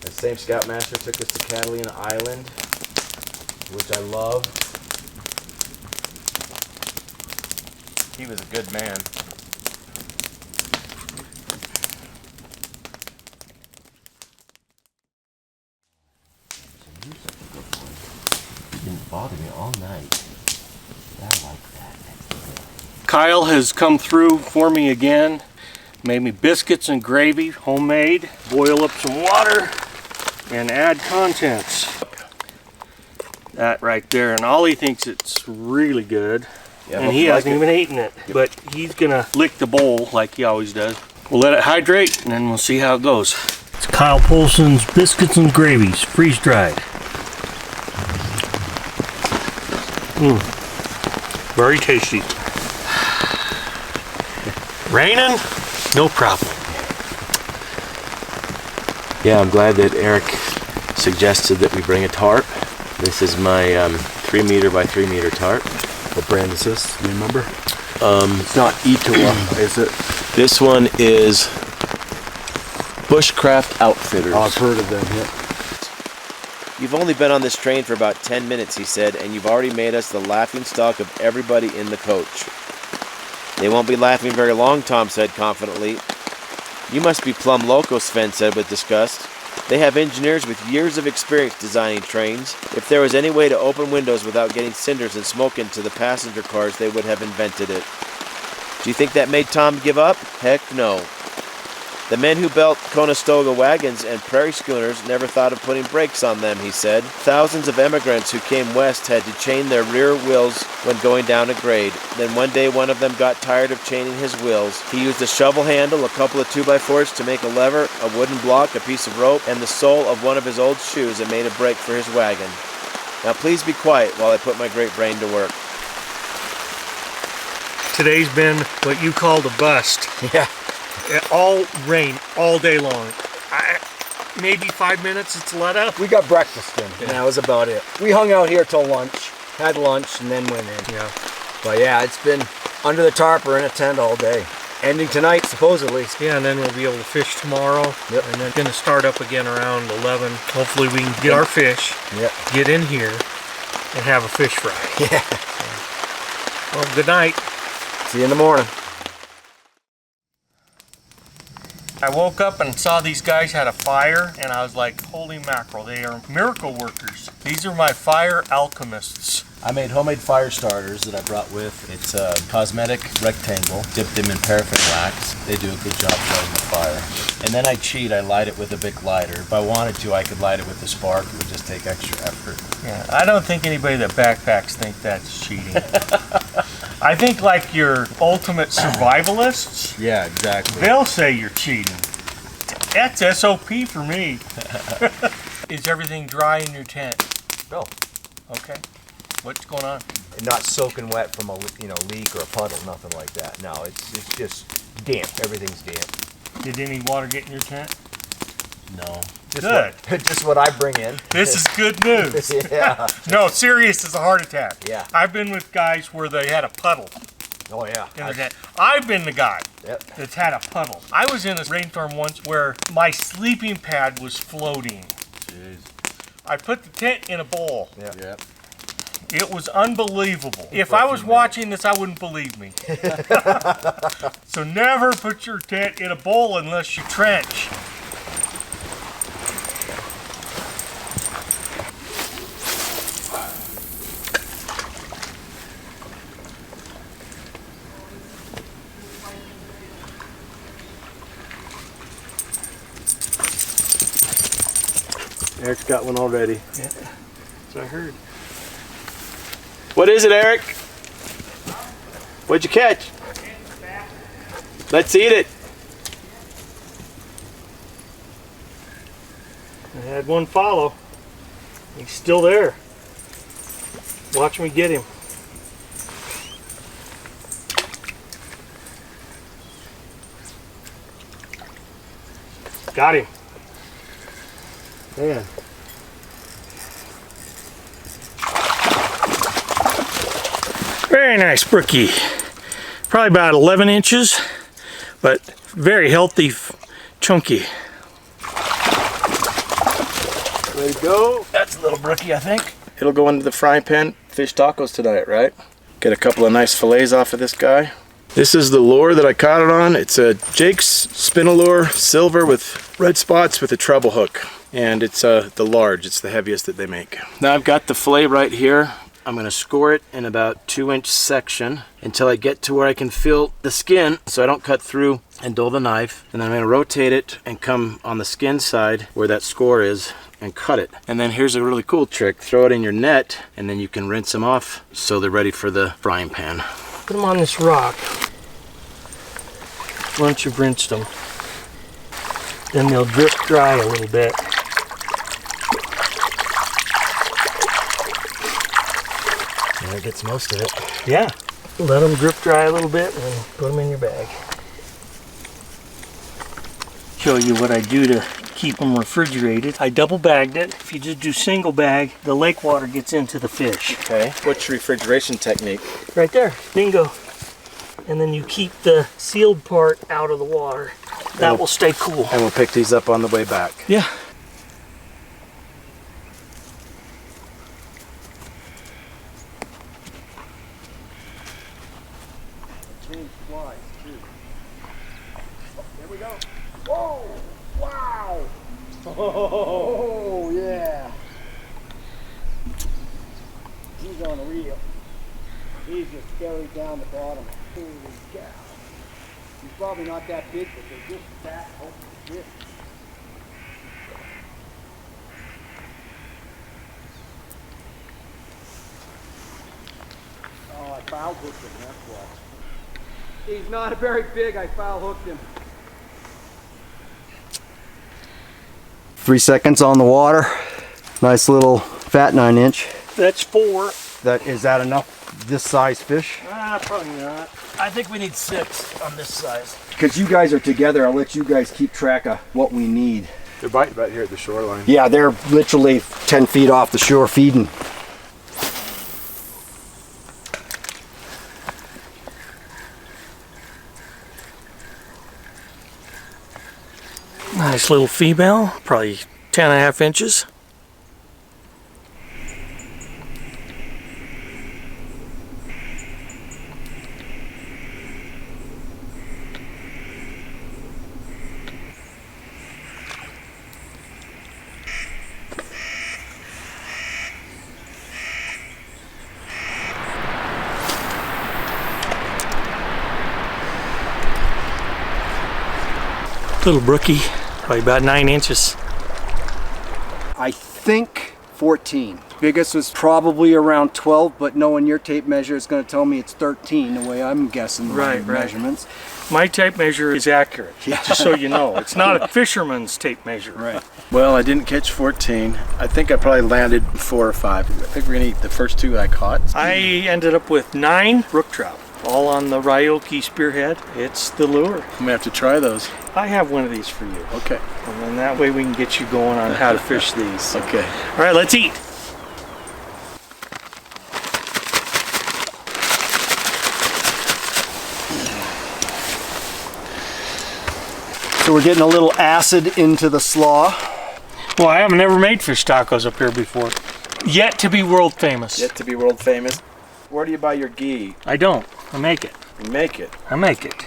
The same Scoutmaster took us to Catalina Island, which I love. He was a good man. Didn't bother me all night. I like that. Kyle has come through for me again. Made me biscuits and gravy, homemade. Boil up some water and add contents. That right there, and Ollie thinks it's really good. Yeah, and he hasn't even eaten it, but he's gonna lick the bowl like he always does. We'll let it hydrate and then we'll see how it goes. It's Kyle Polson's Biscuits and Gravies, freeze-dried. Very tasty. Raining? No problem. Yeah, I'm glad that Eric suggested that we bring a tarp. This is my 3 meter by 3 meter tarp. What brand is this? Do you remember? It's not Etowa, is it? This one is Bushcraft Outfitters. Oh, I've heard of them, yeah. You've only been on this train for about 10 minutes, he said, and you've already made us the laughingstock of everybody in the coach. They won't be laughing very long, Tom said confidently. You must be plumb loco, Sven said with disgust. They have engineers with years of experience designing trains. If there was any way to open windows without getting cinders and smoke into the passenger cars, they would have invented it. Do you think that made Tom give up? Heck no. The men who built Conestoga wagons and prairie schooners never thought of putting brakes on them, he said. Thousands of immigrants who came west had to chain their rear wheels when going down a grade. Then one day one of them got tired of chaining his wheels. He used a shovel handle, a couple of 2x4s to make a lever, a wooden block, a piece of rope, and the sole of one of his old shoes and made a brake for his wagon. Now please be quiet while I put my great brain to work. Today's been what you called a bust. Yeah. All rain, all day long. Maybe 5 minutes it's let up. We got breakfast in, and that was about it. We hung out here till lunch, had lunch, and then went in. Yeah. But yeah, it's been under the tarp or in a tent all day. Ending tonight, supposedly. Yeah, and then we'll be able to fish tomorrow. Yep. And then gonna start up again around 11. Hopefully we can get our fish, Yep. get in here, and have a fish fry. Yeah. Well, good night. See you in the morning. I woke up and saw these guys had a fire, and I was like, holy mackerel, they are miracle workers. These are my fire alchemists. I made homemade fire starters that I brought with. It's a cosmetic rectangle. Dipped them in paraffin wax. They do a good job lighting the fire. And then I cheat. I light it with a big lighter. If I wanted to, I could light it with a spark. It would just take extra effort. Yeah, I don't think anybody that backpacks think that's cheating. I think like your ultimate survivalists, Yeah, exactly. they'll say you're cheating. That's SOP for me. Is everything dry in your tent? No. Okay. What's going on? Not soaking wet from a leak or a puddle, nothing like that. No, it's just damp. Everything's damp. Did any water get in your tent? No. Just Good. Just what I bring in. This is good news. Yeah. No, serious as a heart attack. Yeah. I've been with guys where they had a puddle Oh yeah. in their tent. I've been the guy Yep. that's had a puddle. I was in a rainstorm once where my sleeping pad was floating. Jeez. I put the tent in a bowl. Yep. It was unbelievable. If I was watching this, I wouldn't believe me. So never put your tent in a bowl unless you trench. Eric's got one already. Yeah, that's what I heard. What is it, Eric? What'd you catch? Let's eat it. I had one follow. He's still there. Watch me get him. Got him. Yeah. Very nice brookie. Probably about 11 inches, but very healthy, chunky. Ready to go. That's a little brookie, I think. It'll go into the frying pan. Fish tacos tonight, right? Get a couple of nice fillets off of this guy. This is the lure that I caught it on. It's a Jake's Spinalure silver with red spots with a treble hook. And it's the large, it's the heaviest that they make. Now I've got the fillet right here. I'm gonna score it in about 2-inch section until I get to where I can feel the skin so I don't cut through and dull the knife. And then I'm gonna rotate it and come on the skin side where that score is and cut it. And then here's a really cool trick. Throw it in your net and then you can rinse them off so they're ready for the frying pan. Put them on this rock. Once you've rinsed them, then they'll drip dry a little bit. And that gets most of it. Yeah. Let them drip dry a little bit and then put them in your bag. Show you what I do to keep them refrigerated. I double bagged it. If you just do single bag, the lake water gets into the fish. Okay, what's your refrigeration technique? Right there, bingo. And then you keep the sealed part out of the water. That will stay cool. And we'll pick these up on the way back. Yeah. Change flies too. Oh, there we go. Whoa! Wow! Oh yeah! He's on a reel. He's just buried down the bottom. Holy cow! He's probably not that big, but they're just that open. Oh, I foul hooked him, that's why. He's not very big, I foul hooked him. 3 seconds on the water. Nice little fat 9-inch. That's 4. Is that enough this size fish? Probably not. I think we need 6 on this size. Because you guys are together, I'll let you guys keep track of what we need. They're biting right here at the shoreline. Yeah, they're literally 10 feet off the shore feeding. Nice little female, probably 10.5 inches. Little brookie, probably about 9 inches. I think 14. Biggest was probably around 12, but knowing your tape measure is going to tell me it's 13 the way I'm guessing my measurements. My tape measure is accurate, just so you know. It's not a fisherman's tape measure. Right. Well, I didn't catch 14. I think I probably landed 4 or 5. I think we're gonna eat the first 2 I caught. I ended up with 9 brook trout, all on the Ryoki spearhead. It's the lure. I'm gonna have to try those. I have one of these for you. Okay. And then that way we can get you going on how to fish these. Okay. All right, let's eat. So we're getting a little acid into the slaw. Well, I have never made fish tacos up here before. Yet to be world famous. Yet to be world famous. Where do you buy your ghee? I don't. I make it. You make it. I make it.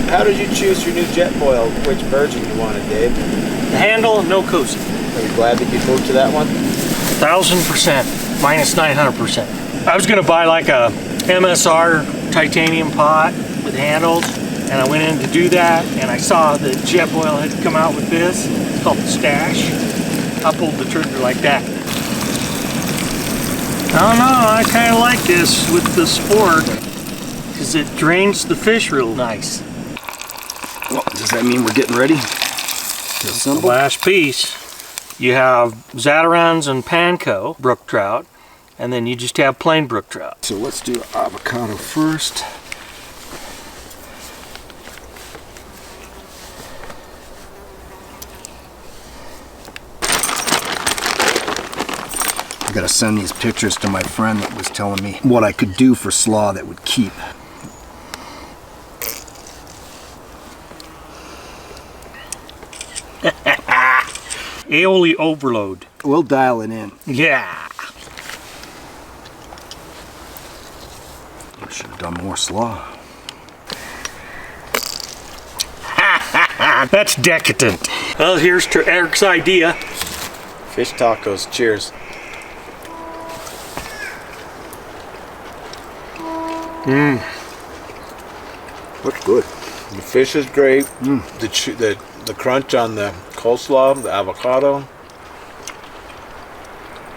How did you choose your new jet boil? Which version you wanted, Dave? The handle, no cozy. Are you glad that you moved to that one? 1,000%, minus 900%. I was gonna buy like a MSR titanium pot with handles, and I went in to do that, and I saw that Jetboil had come out with this. It's called the Stash. I pulled the trigger like that. I don't know, I kind of like this with the Sport, because it drains the fish real nice. Well, does that mean we're getting ready to The assemble? last piece, you have Zatarans and Panko brook trout, and then you just have plain brook trout. So let's do avocado first. I gotta send these pictures to my friend that was telling me what I could do for slaw that would keep. Aioli overload. We'll dial it in. Yeah. I should have done more slaw. That's decadent. Well, here's to Eric's idea. Fish tacos. Cheers. Looks good. The fish is great. The crunch on the coleslaw, the avocado.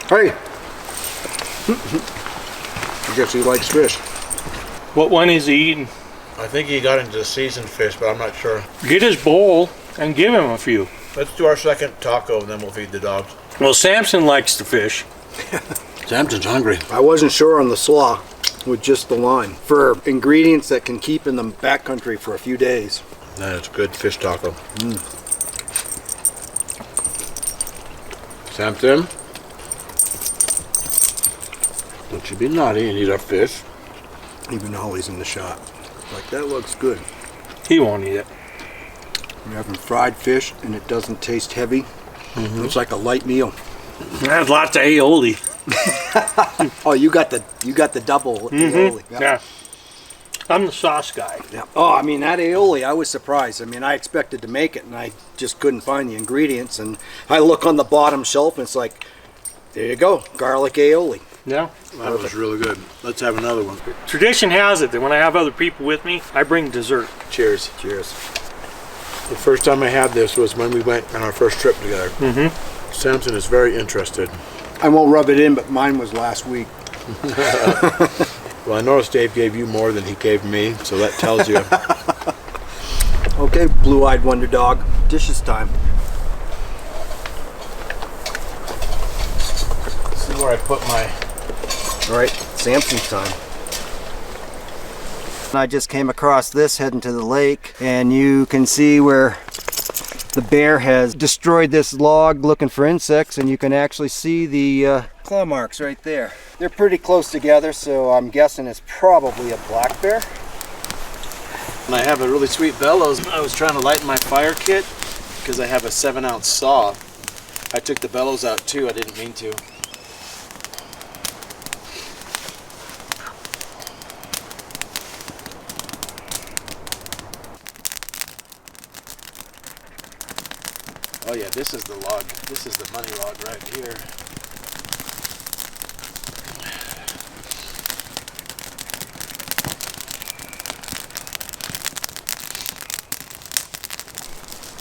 Hey! I guess he likes fish. What one is he eating? I think he got into seasoned fish, but I'm not sure. Get his bowl and give him a few. Let's do our second taco and then we'll feed the dogs. Well, Samson likes to fish. Samson's hungry. I wasn't sure on the slaw with just the line. For ingredients that can keep in the backcountry for a few days. That is good fish taco. Samson, don't you be naughty and eat our fish. Even Holly's in the shot. Like, that looks good. He won't eat it. You're having fried fish and it doesn't taste heavy. It's like a light meal. That's lots of aioli. Oh, you got the double aioli. Yeah. I'm the sauce guy. Yeah. Oh, I mean, that aioli, I was surprised. I mean, I expected to make it and I just couldn't find the ingredients. And I look on the bottom shelf and it's like, there you go, garlic aioli. Yeah. That was really good. Let's have another one. Tradition has it that when I have other people with me, I bring dessert. Cheers. Cheers. The first time I had this was when we went on our first trip together. Samson is very interested. I won't rub it in, but mine was last week. Well, I noticed Dave gave you more than he gave me, so that tells you. Okay, blue-eyed wonder dog. Dishes time. See where I put my... All right, Samson's time. I just came across this heading to the lake, and you can see where the bear has destroyed this log looking for insects, and you can actually see the claw marks right there. They're pretty close together, so I'm guessing it's probably a black bear. And I have a really sweet bellows. I was trying to lighten my fire kit because I have a 7-ounce saw. I took the bellows out too, I didn't mean to. Oh yeah, this is the log. This is the money log right here.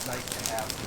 Nice to have the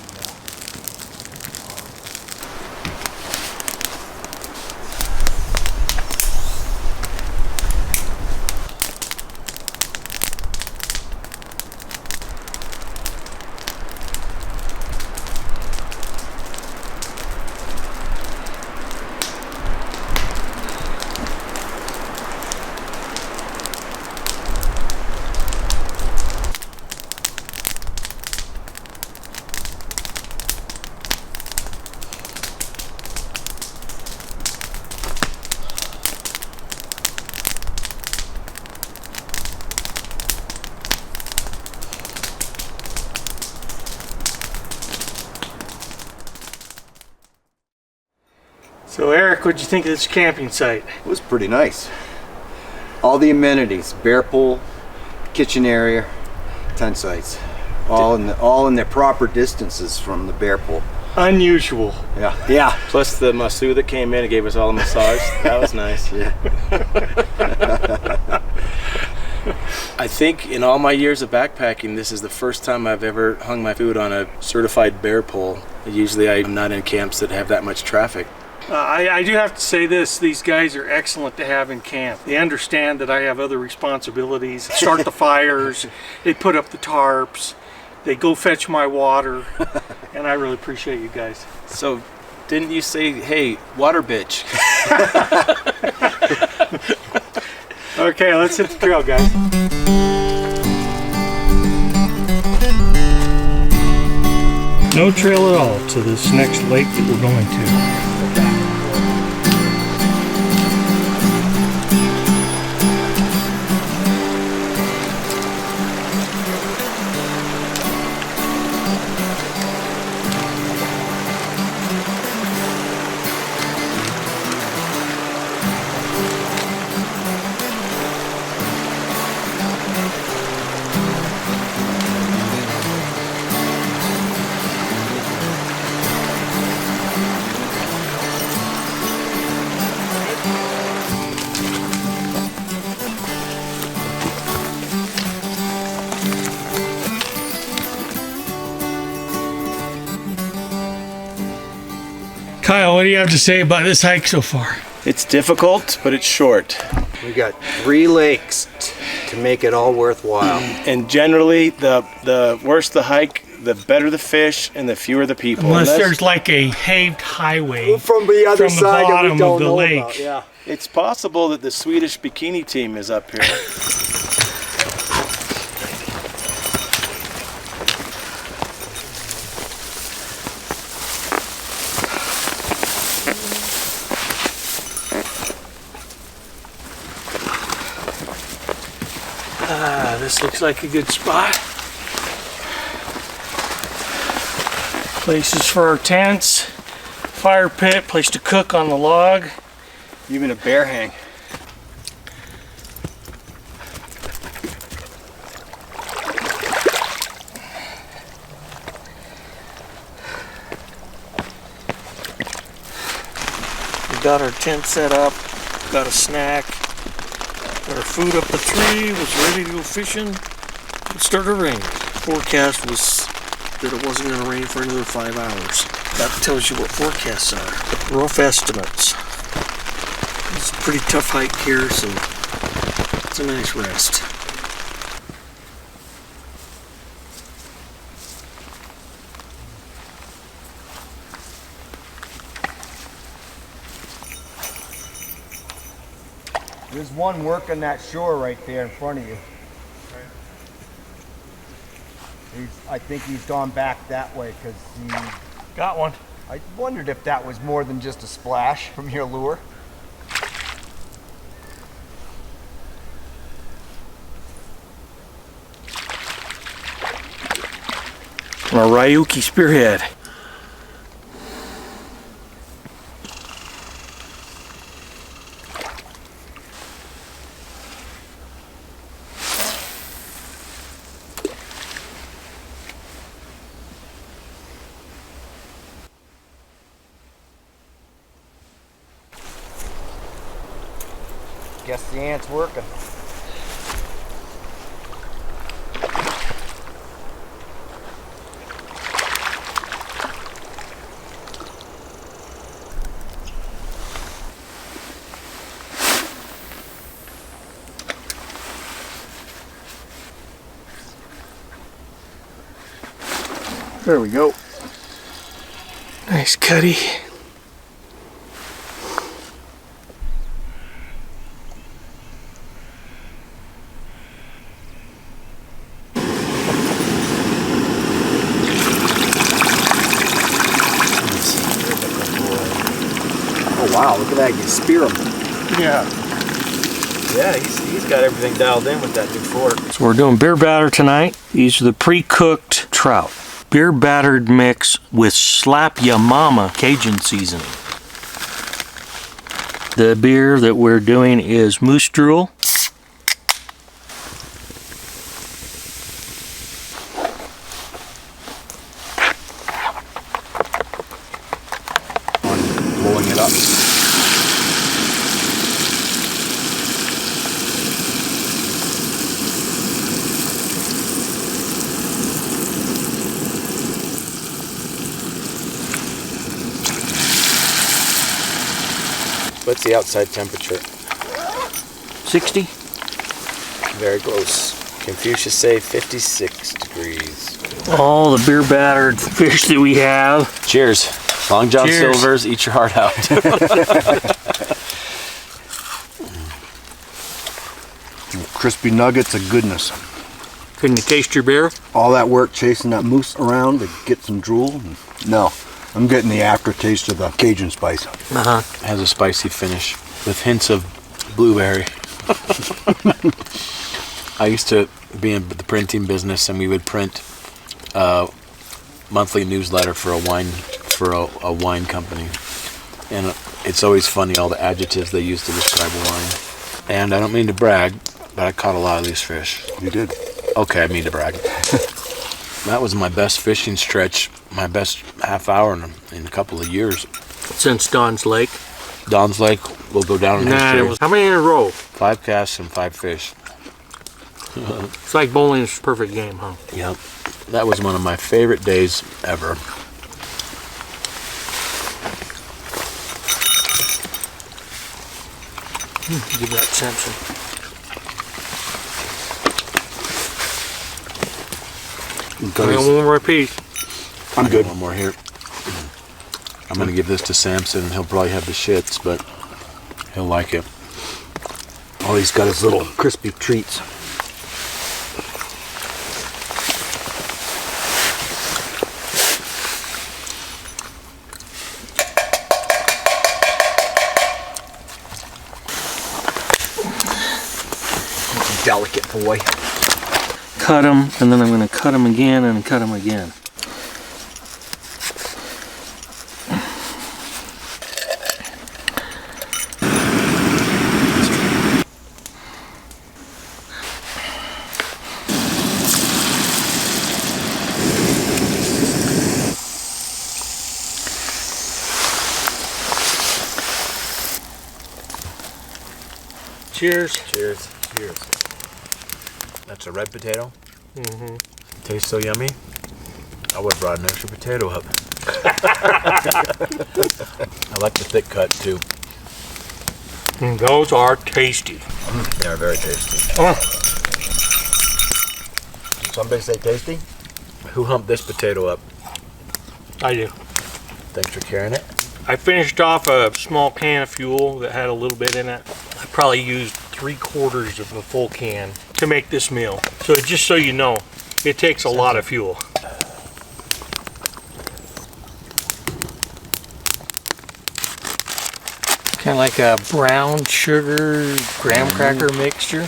So Eric, what'd you think of this camping site? It was pretty nice. All the amenities, bear pool, kitchen area, tent sites, all in their proper distances from the bear pool. Unusual. Yeah. Plus the masseur that came in and gave us all a massage. That was nice. Yeah. I think in all my years of backpacking, this is the first time I've ever hung my food on a certified bear pole. Usually I'm not in camps that have that much traffic. I do have to say this, these guys are excellent to have in camp. They understand that I have other responsibilities. Start the fires, they put up the tarps, they go fetch my water, and I really appreciate you guys. So, didn't you say, hey, water bitch? Okay, let's hit the trail, guys. No trail at all to this next lake that we're going to. Kyle, what do you have to say about this hike so far? It's difficult, but it's short. We got 3 lakes to make it all worthwhile. And generally, the worse the hike, the better the fish and the fewer the people. Unless there's like a paved highway From the other from the side that bottom we don't of the know lake. about. Yeah. It's possible that the Swedish bikini team is up here. This looks like a good spot. Places for our tents, fire pit, place to cook on the log. Even a bear hang. We got our tent set up, got a snack, got our food up the tree, was ready to go fishing. It started to rain. Forecast was that it wasn't going to rain for another 5 hours. That tells you what forecasts are. Rough estimates. It's a pretty tough hike here, so it's a nice rest. There's one working that shore right there in front of you. I think he's gone back that way because he... Got one. I wondered if that was more than just a splash from your lure. a Ryuki spearhead. Guess the ant's working. There we go. Nice cutty. Oh wow, look at that, you spear him. Yeah. Yeah, he's got everything dialed in with that new fork. So we're doing beer batter tonight. These are the pre-cooked trout. Beer battered mix with Slap Ya Mama Cajun seasoning. The beer that we're doing is Moose Drool. Blowing it up. What's the outside temperature? 60. Very close. Confucius say 56 degrees. All the beer battered fish that we have. Cheers. Long John Cheers. Silver's, eat your heart out. Crispy nuggets of goodness. Can you taste your beer? All that work chasing that moose around to get some drool. No, I'm getting the aftertaste of the Cajun spice. Uh-huh. Has a spicy finish with hints of blueberry. I used to be in the printing business, and we would print a monthly newsletter for a wine company, and it's always funny all the adjectives they use to describe wine. And I don't mean to brag, but I caught a lot of these fish. You did. Okay, I mean to brag. That was my best fishing stretch, my best half hour in a couple of years. Since Don's Lake. Don's Lake will go down in history. How many in a row? 5 casts and 5 fish. It's like bowling's perfect game, huh? Yep. That was one of my favorite days ever. Give that Samson. I got one more piece. I'm good. One more here. I'm going to give this to Samson, and he'll probably have the shits, but he'll like it. Oh, he's got his little crispy treats. Delicate boy. Cut them, and then I'm going to cut them again and cut them again. Cheers. Cheers. Cheers. That's a red potato. Mm-hmm. Tastes so yummy. I would have brought an extra potato up. I like the thick cut too. Those are tasty. They are very tasty. Oh. Somebody say tasty? Who humped this potato up? I do. Thanks for carrying it. I finished off a small can of fuel that had a little bit in it. I probably used 3/4 of a full can to make this meal. So just so you know, it takes a lot of fuel. Kind of like a brown sugar graham cracker mixture.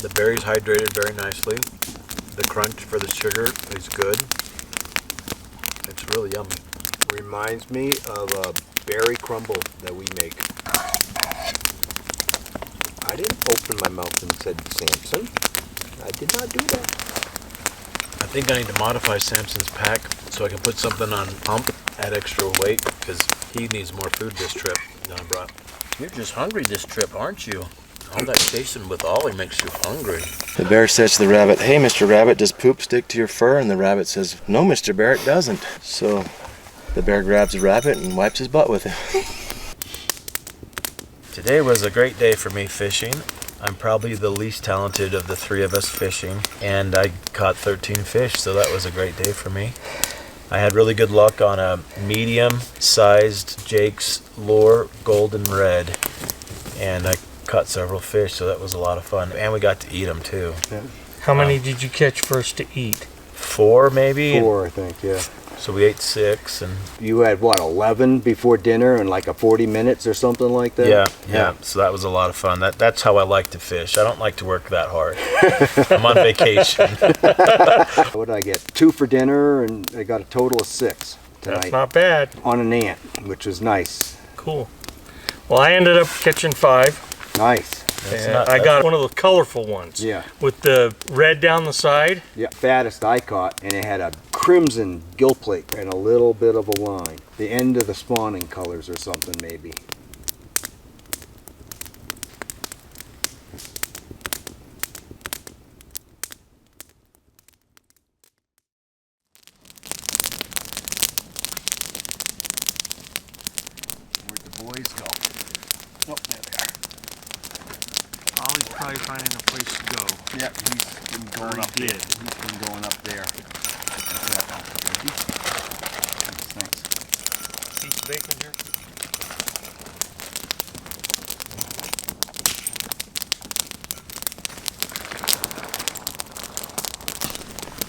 The berries hydrated very nicely. The crunch for the sugar is good. It's really yummy. Reminds me of a berry crumble that we make. I didn't open my mouth and said Samson. I did not do that. I think I need to modify Samson's pack so I can put something on pump, add extra weight, because he needs more food this trip than I brought. You're just hungry this trip, aren't you? All that chasing with Ollie makes you hungry. The bear says to the rabbit, "Hey, Mr. Rabbit, does poop stick to your fur?" And the rabbit says, "No, Mr. Bear, it doesn't." So the bear grabs the rabbit and wipes his butt with it. Today was a great day for me fishing. I'm probably the least talented of the three of us fishing, and I caught 13 fish, so that was a great day for me. I had really good luck on a medium-sized Jake's lure, golden red, and I caught several fish, so that was a lot of fun. And we got to eat them too. Yeah. How many did you catch for us to eat? 4 maybe? 4, I think, yeah. So we ate 6, and You had, what, 11 before dinner and like a 40 minutes or something like that? yeah. So that was a lot of fun. That's how I like to fish. I don't like to work that hard. I'm on vacation. What did I get? 2 for dinner, and I got a total of 6 tonight. That's not bad. On an ant, which was nice. Cool. Well, I ended up catching 5. Nice. And I got one of the colorful ones. Yeah. With the red down the side. Yeah, fattest I caught, and it had a crimson gill plate and a little bit of a line. The end of the spawning colors or something, maybe. Where'd the boys go? Oh, there they are. Ollie's probably finding a place to go. Yeah, he's been going up there. He's been going up there. Thanks. Piece of bacon here.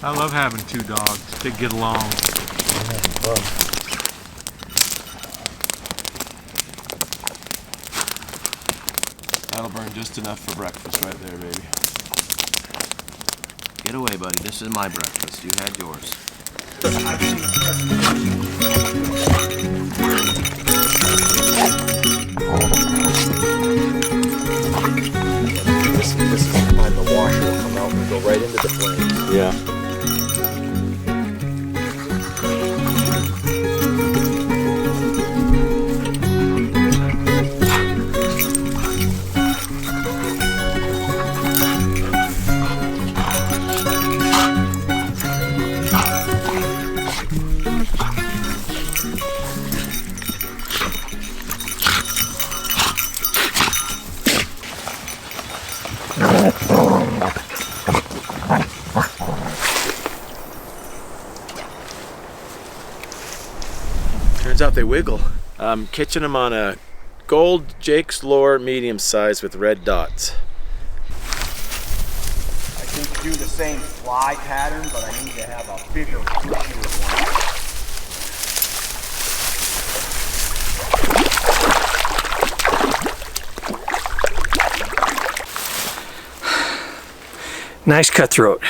I love having 2 dogs. They get along. That'll burn just enough for breakfast right there, baby. Get away, buddy. This is my breakfast. You had yours. This is the time the washer will come out and go right into the flames. Yeah. Turns out they wiggle. I'm catching them on a gold Jake's lure, medium size with red dots. I can do the same fly pattern, but I need to have a bigger, bushier one. Nice cutthroat.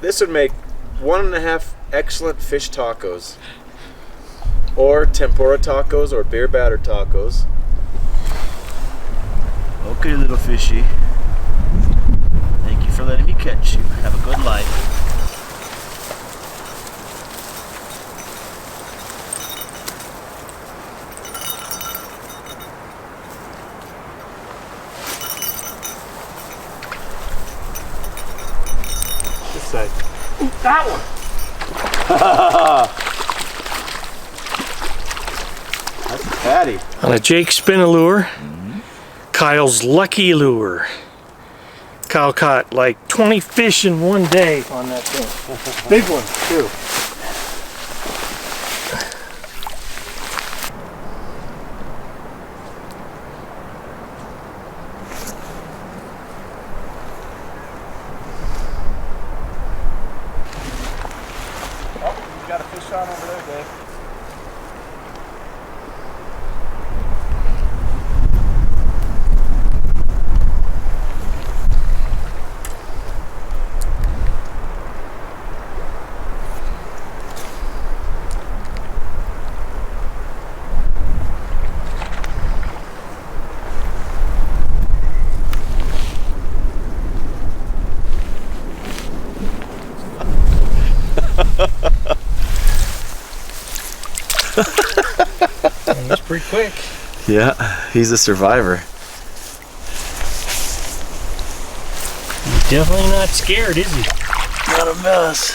This would make 1.5 excellent fish tacos, or tempura tacos, or beer-battered tacos. Okay, little fishy. Thank you for letting me catch you. Have a good life. side. Ooh, that one. That's a fatty. On a Jake spin lure, Kyle's lucky lure. Kyle caught like 20 fish in one day on that thing. Big ones too. Oh, you got a fish on over there, Dave. That's pretty quick. Yeah, he's a survivor. He's definitely not scared, is he? Not a mess.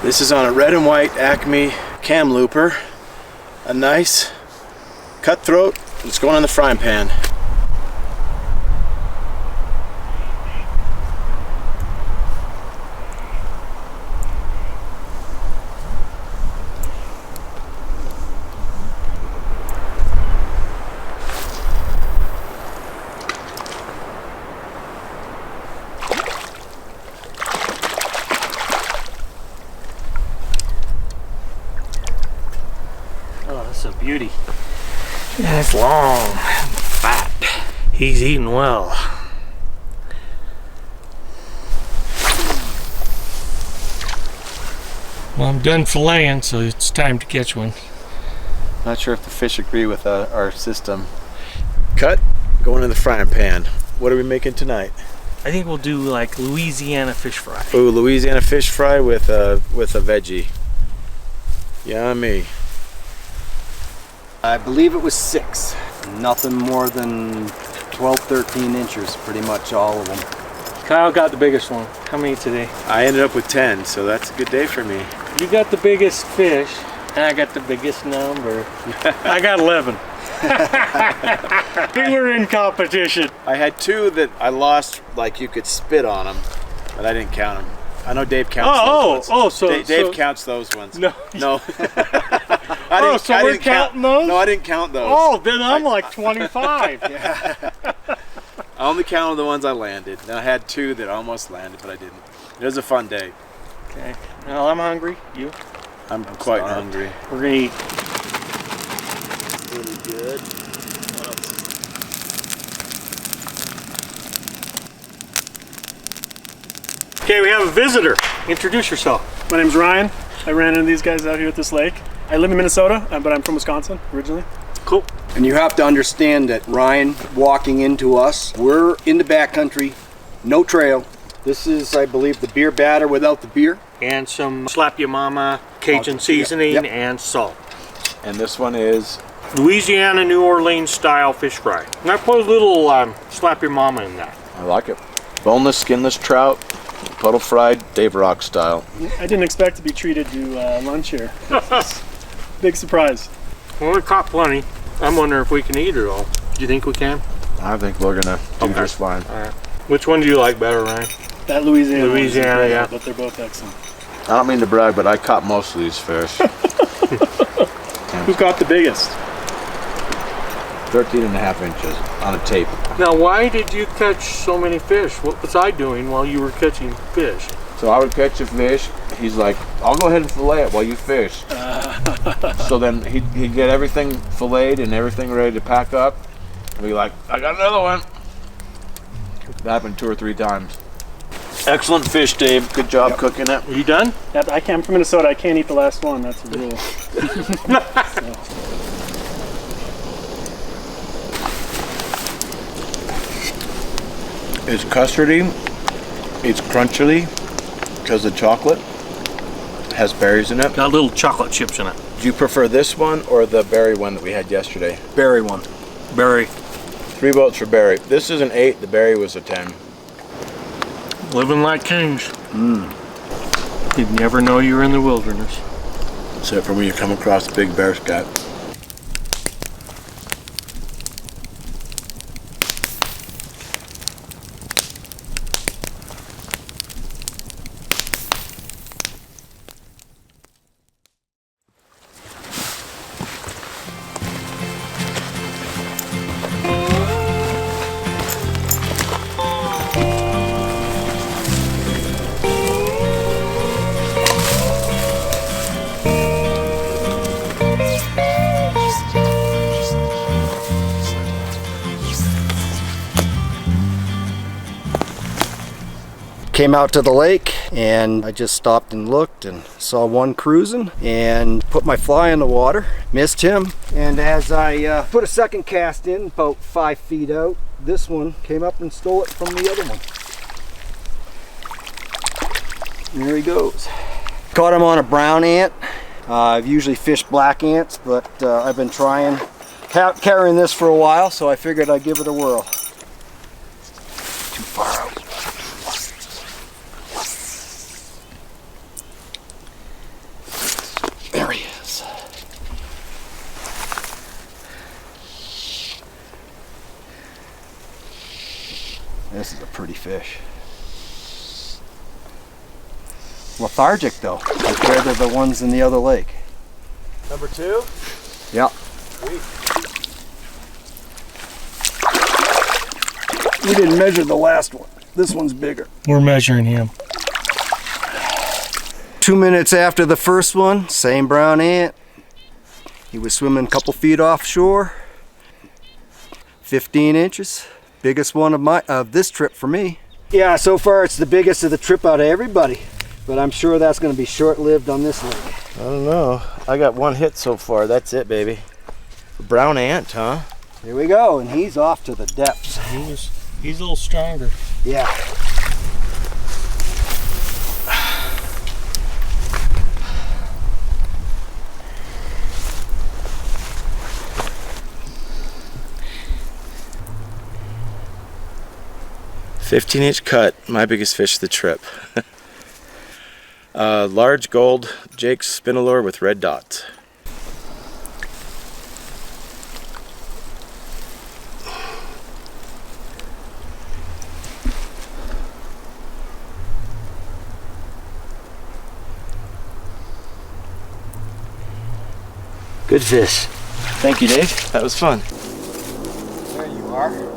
This is on a red and white Acme cam looper. A nice cutthroat. It's going in the frying pan. Oh, that's a beauty. Yeah, it's long, fat. He's eating well. Well, I'm done filleting, so it's time to catch one. Not sure if the fish agree with our system. Cut, going in the frying pan. What are we making tonight? I think we'll do like Louisiana fish fry. Ooh, Louisiana fish fry with a veggie. Yummy. I believe it was 6. Nothing more than 12, 13 inches, pretty much all of them. Kyle got the biggest one. How many today? I ended up with 10, so that's a good day for me. You got the biggest fish, and I got the biggest number. I got 11. We were in competition. I had 2 that I lost, like you could spit on them, but I didn't count them. I know Dave counts those ones. So Dave counts those ones. No. No. So we're counting those? No, I didn't count those. Oh, then I'm like 25. I only counted the ones I landed. And I had 2 that almost landed, but I didn't. It was a fun day. Okay. Well, I'm hungry. You? I'm quite hungry. We're gonna eat. Really good. Okay, we have a visitor. Introduce yourself. My name's Ryan. I ran into these guys out here at this lake. I live in Minnesota, but I'm from Wisconsin originally. Cool. And you have to understand that Ryan walking into us, we're in the backcountry, no trail. This is, I believe, the beer batter without the beer. And some Slap Your Mama Cajun seasoning Yep. and salt. And this one is Louisiana, New Orleans style fish fry. And I put a little Slap Your Mama in that. I like it. Boneless, skinless trout, puddle fried, Dave Rock style. I didn't expect to be treated to lunch here. Big surprise. Well, we caught plenty. I'm wondering if we can eat it all. Do you think we can? I think we're gonna do just fine. All right. Which one do you like better, Ryan? That Louisiana one is Louisiana, great, yeah. but they're both excellent. I don't mean to brag, but I caught most of these fish. Who caught the biggest? 13 and a half inches on a tape. Now, why did you catch so many fish? What was I doing while you were catching fish? So I would catch a fish. He's like, I'll go ahead and fillet it while you fish. So then he'd get everything filleted and everything ready to pack up. And be like, I got another one. That happened 2 or 3 times. Excellent fish, Dave. Good job cooking it. Are you done? Yep, I'm from Minnesota. I can't eat the last one. That's a rule. It's custardy. It's crunchily because of chocolate. has berries in it. Got little chocolate chips in it. Do you prefer this one or the berry one that we had yesterday? Berry one. Berry. 3 votes for berry. This is an 8, the berry was a 10. Living like kings. You'd never know you were in the wilderness. Except for when you come across a big bear scat. Came out to the lake and I just stopped and looked and saw one cruising and put my fly in the water, missed him, and as I put a second cast in about 5 feet out, this one came up and stole it from the other one. There he goes. Caught him on a brown ant. I've usually fished black ants, but I've been carrying this for a while, so I figured I'd give it a whirl. Too far out. There he is. This is a pretty fish. Lethargic though, compared to the ones in the other lake. Number 2? Yep. Sweet. We didn't measure the last one. This one's bigger. We're measuring him. 2 minutes after the first one, same brown ant. He was swimming a couple feet offshore. 15 inches. Biggest one of this trip for me. Yeah, so far it's the biggest of the trip out of everybody. But I'm sure that's going to be short-lived on this lake. I don't know. I got 1 hit so far. That's it, baby. A brown ant, huh? Here we go, and he's off to the depths. He's a little stronger. Yeah. $15-inch cut, my biggest fish of the trip. Large gold Jake's spinalure with red dots. Good fish. Thank you, Dave. That was fun. There you are.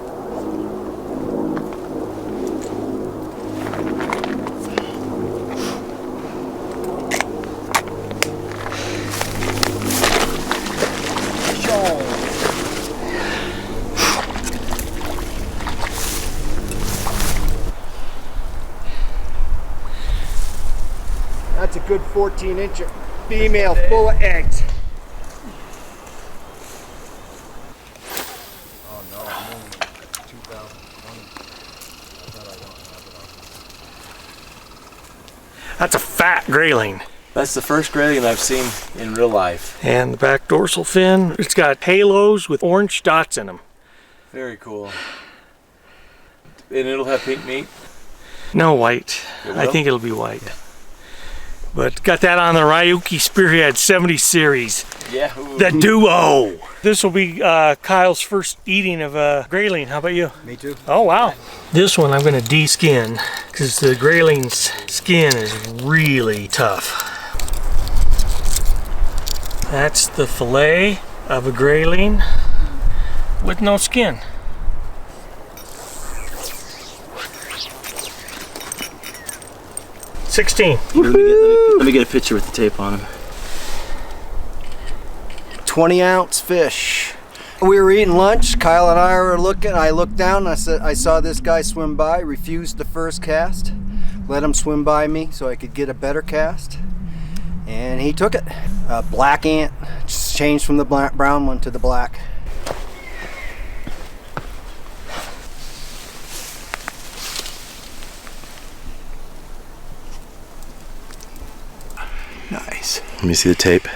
That's a good 14-incher female full of eggs. Oh no, I'm only 2020. That's a fat grayling. That's the first grayling I've seen in real life. And the back dorsal fin, it's got halos with orange dots in them. Very cool. And it'll have pink meat? No, white. I think it'll be white. But got that on the Ryuki Spearhead 70 series. Yeah. Ooh. The duo. This will be Kyle's first eating of a grayling. How about you? Me too. Oh, wow. This one I'm going to de-skin because the grayling's skin is really tough. That's the fillet of a grayling with no skin. $16. Let me get a picture with the tape on him. 20-ounce fish. We were eating lunch. Kyle and I were looking. I looked down. And I saw this guy swim by. Refused the first cast. Let him swim by me so I could get a better cast. And he took it. A black ant. Just changed from the brown one to the black. Nice. Let me see the tape.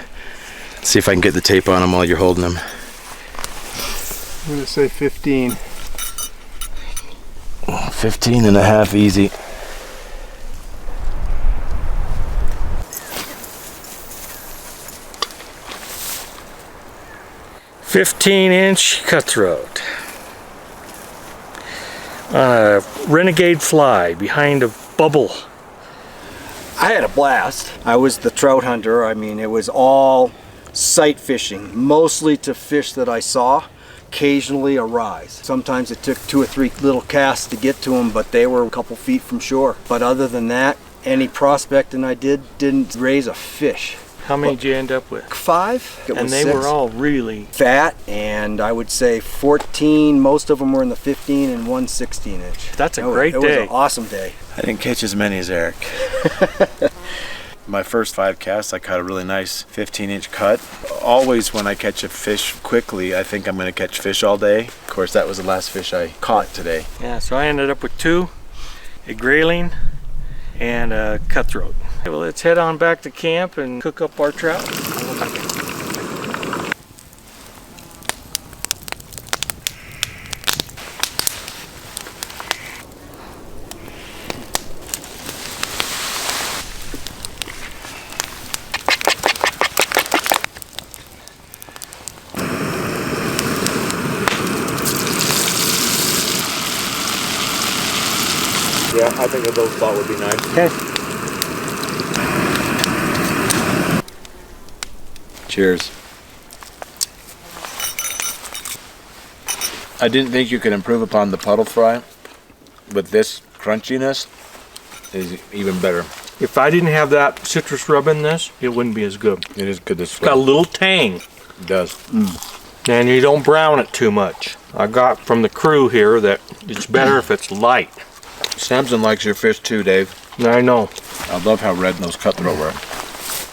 See if I can get the tape on them while you're holding them. I'm gonna say 15. 15 and a half easy. "15-inch cutthroat on a renegade fly behind a bubble." I had a blast. I was the trout hunter. I mean, it was all sight fishing, mostly to fish that I saw, occasionally a rise. Sometimes it took 2 or 3 little casts to get to them, but they were a couple feet from shore. But other than that, any prospecting I didn't raise a fish. How many did you end up with? 5? And they were all really fat, and I would say 14. Most of them were in the 15 and 1 16-inch. That's a great day. It was an awesome day. I didn't catch as many as Eric. My first 5 casts, I caught a really nice 15-inch cut. Always when I catch a fish quickly, I think I'm going to catch fish all day. Of course, that was the last fish I caught today. Yeah, so I ended up with 2, a grayling and a cutthroat. Okay, well, let's head on back to camp and cook up our trout. Yeah, I think a little spot would be nice. Okay. Cheers. I didn't think you could improve upon the puddle fry, but this crunchiness is even better. If I didn't have that citrus rub in this, it wouldn't be as good. It is good this It's got a little tang, It does. and you don't brown it too much. I got from the crew here that it's better if it's light. Samson likes your fish too, Dave. I know. I love how red those cutthroat were.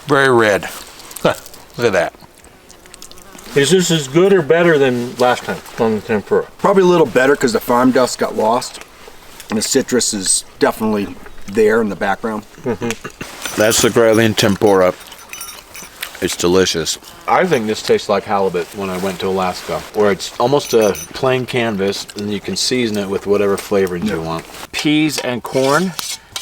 Very red. Look at that. Is this as good or better than last time on the tempura? Probably a little better because the farm dust got lost. And the citrus is definitely there in the background. That's the grayling tempura. It's delicious. I think this tastes like halibut when I went to Alaska, where it's almost a plain canvas and you can season it with whatever flavorings you want. Peas and corn.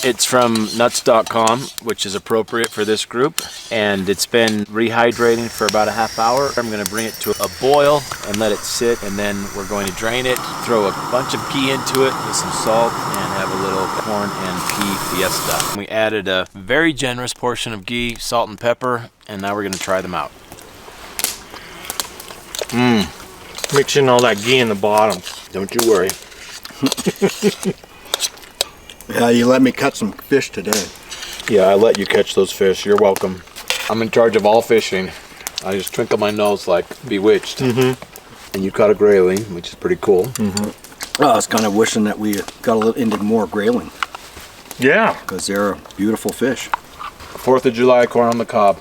It's from nuts.com, which is appropriate for this group, and it's been rehydrating for about a half hour. I'm going to bring it to a boil and let it sit, and then we're going to drain it, throw a bunch of ghee into it with some salt, and have a little corn and pea fiesta. We added a very generous portion of ghee, salt, and pepper, and now we're going to try them out. Mixing all that ghee in the bottom. Don't you worry. Yeah, you let me cut some fish today. Yeah, I let you catch those fish. You're welcome. I'm in charge of all fishing. I just twinkle my nose like bewitched. And you caught a grayling, which is pretty cool. I was kind of wishing that we got a little into more grayling Yeah. because they're a beautiful fish. 4th of July corn on the cob.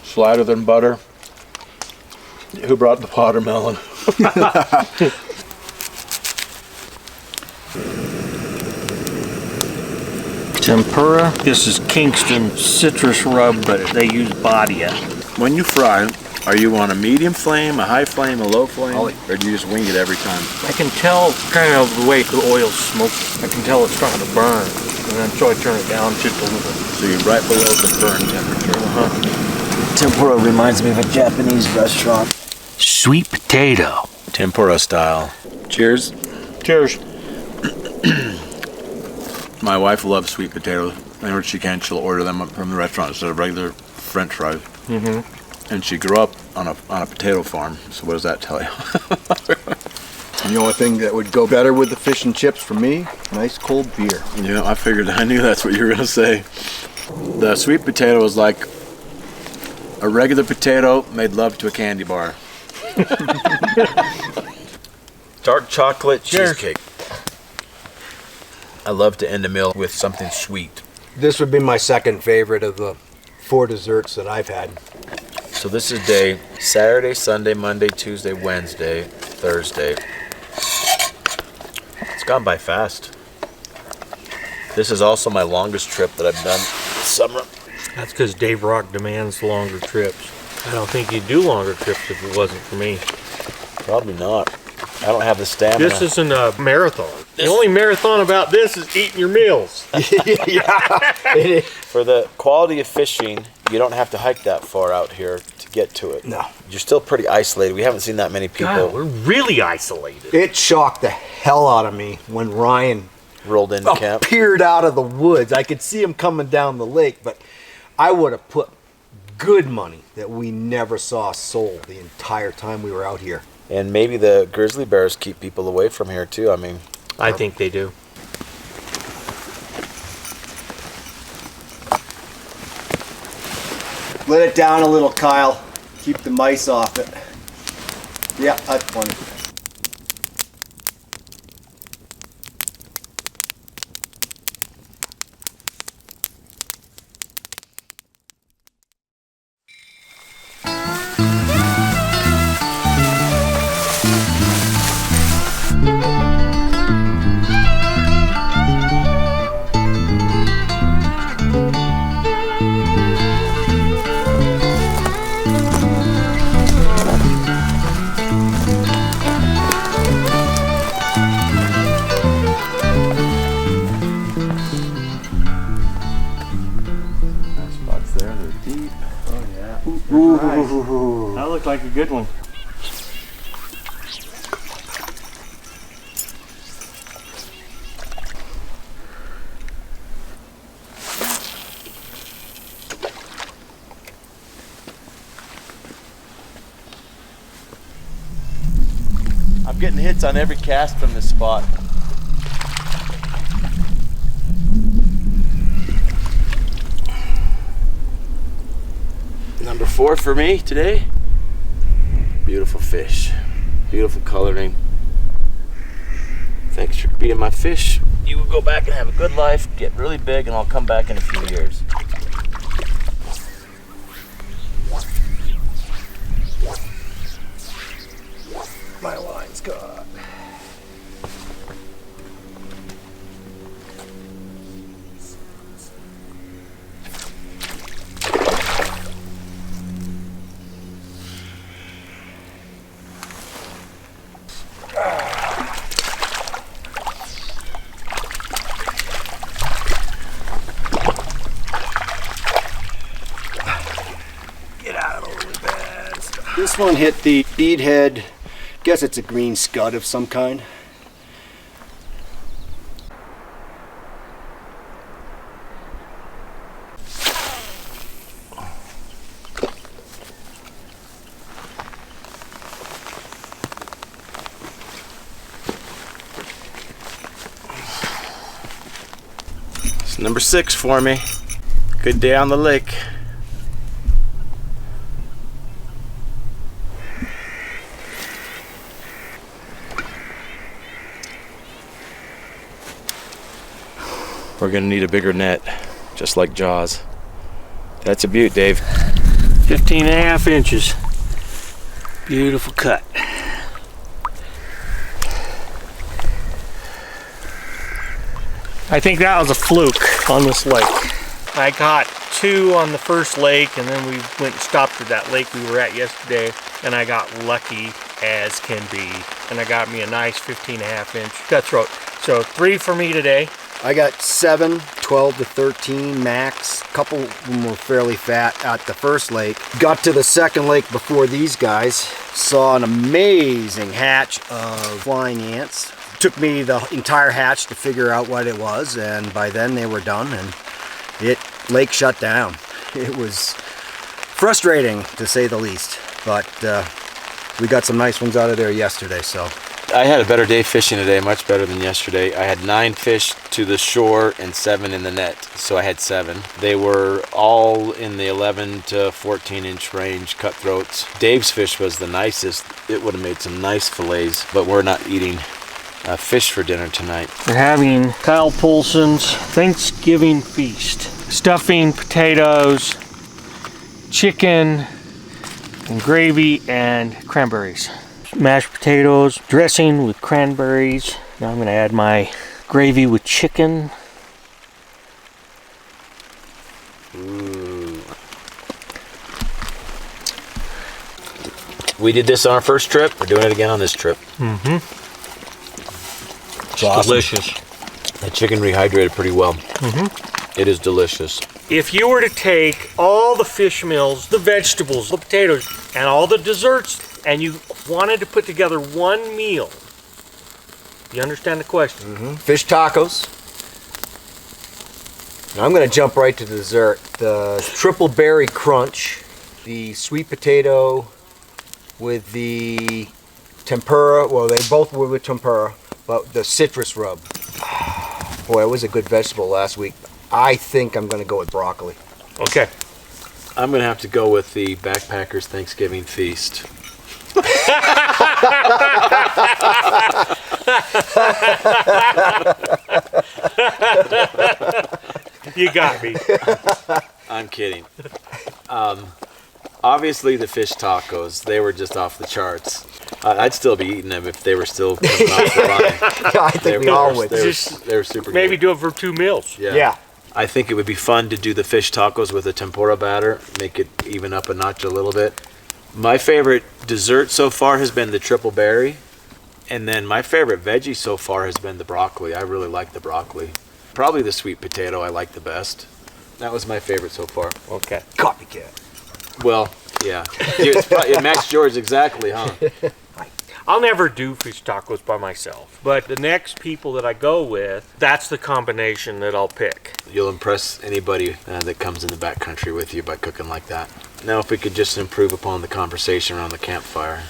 Slider than butter. Who brought the watermelon? Tempura. This is Kingston citrus rub, but they use Badia. When you fry, are you on a medium flame, a high flame, a low flame, or do you just wing it every time? I can tell kind of the way the oil's smoking. I can tell it's starting to burn. And then so I turn it down just a little bit. So you're right below the burn temperature. Tempura reminds me of a Japanese restaurant. Sweet potato. Tempura style. Cheers. Cheers. My wife loves sweet potatoes. Whenever she can, she'll order them from the restaurant instead of regular French fries. And she grew up on a potato farm. So what does that tell you? The only thing that would go better with the fish and chips for me, nice cold beer. Yeah, I knew that's what you were gonna say. The sweet potato is like a regular potato made love to a candy bar. Dark chocolate cheesecake. I love to end a meal with something sweet. This would be my second favorite of the 4 desserts that I've had. So this is day Saturday, Sunday, Monday, Tuesday, Wednesday, Thursday. It's gone by fast. This is also my longest trip that I've done this summer. That's because Dave Rock demands longer trips. I don't think he'd do longer trips if it wasn't for me. Probably not. I don't have the stamina. This isn't a marathon. The only marathon about this is eating your meals. Yeah. For the quality of fishing, you don't have to hike that far out here to get to it. No. You're still pretty isolated. We haven't seen that many people God, we're really isolated. It shocked the hell out of me when Ryan rolled into camp. appeared out of the woods. I could see him coming down the lake, but I would have put good money that we never saw a soul the entire time we were out here. And maybe the grizzly bears keep people away from here too. I mean, I think they do. Let it down a little, Kyle. Keep the mice off it. Yeah, that's funny. spots there, they're deep. Oh yeah. Ooh, that looked like a good one. I'm getting hits on every cast from this spot. Number 4 for me today. Beautiful fish, beautiful coloring. Thanks for being my fish. You will go back and have a good life, get really big, and I'll come back in a few years. My line's gone. This one hit the beadhead. Guess it's a green scud of some kind. It's number 6 for me. Good day on the lake. We're gonna need a bigger net, just like Jaws. That's a beaut, Dave. 15.5 inches. Beautiful cut. I think that was a fluke on this lake. I caught 2 on the first lake, and then we went and stopped at that lake we were at yesterday, and I got lucky as can be. And I got me a nice 15.5 inch cutthroat. So 3 for me today. I got 7, 12 to 13 max. A couple of them were fairly fat at the first lake. Got to the second lake before these guys. Saw an amazing hatch of flying ants. Took me the entire hatch to figure out what it was, and by then they were done and lake shut down. It was frustrating to say the least, but we got some nice ones out of there yesterday, so. I had a better day fishing today, much better than yesterday. I had 9 fish to the shore and 7 in the net, so I had 7. They were all in the 11 to 14 inch range, cutthroats. Dave's fish was the nicest. It would have made some nice fillets, but we're not eating fish for dinner tonight. We're having Kyle Polson's Thanksgiving feast. Stuffing, potatoes, chicken, and gravy, and cranberries. Mashed potatoes, dressing with cranberries. Now I'm going to add my gravy with chicken. Ooh. We did this on our first trip. We're doing it again on this trip. Mm-hmm. It's awesome. Delicious. The chicken rehydrated pretty well. Mm-hmm. It is delicious. If you were to take all the fish meals, the vegetables, the potatoes, and all the desserts, and you wanted to put together one meal, you understand the question? Mm-hmm. Fish tacos. Now I'm going to jump right to the dessert. The triple berry crunch, the sweet potato with the tempura. Well, they both were with tempura, but the citrus rub. Boy, it was a good vegetable last week. I think I'm going to go with broccoli. Okay. I'm going to have to go with the Backpackers Thanksgiving Feast. You got me. I'm kidding. Obviously, the fish tacos, they were just off the charts. I'd still be eating them if they were still coming off the line. Yeah, I think we all would. They were super Maybe good. do it for 2 meals. Yeah. I think it would be fun to do the fish tacos with a tempura batter, make it even up a notch a little bit. My favorite dessert so far has been the triple berry, and then my favorite veggie so far has been the broccoli. I really like the broccoli. Probably the sweet potato I like the best. That was my favorite so far. Okay. Copycat. Well, yeah. It matched yours exactly, huh? I'll never do fish tacos by myself, but the next people that I go with, that's the combination that I'll pick. You'll impress anybody that comes in the backcountry with you by cooking like that. Now, if we could just improve upon the conversation around the campfire.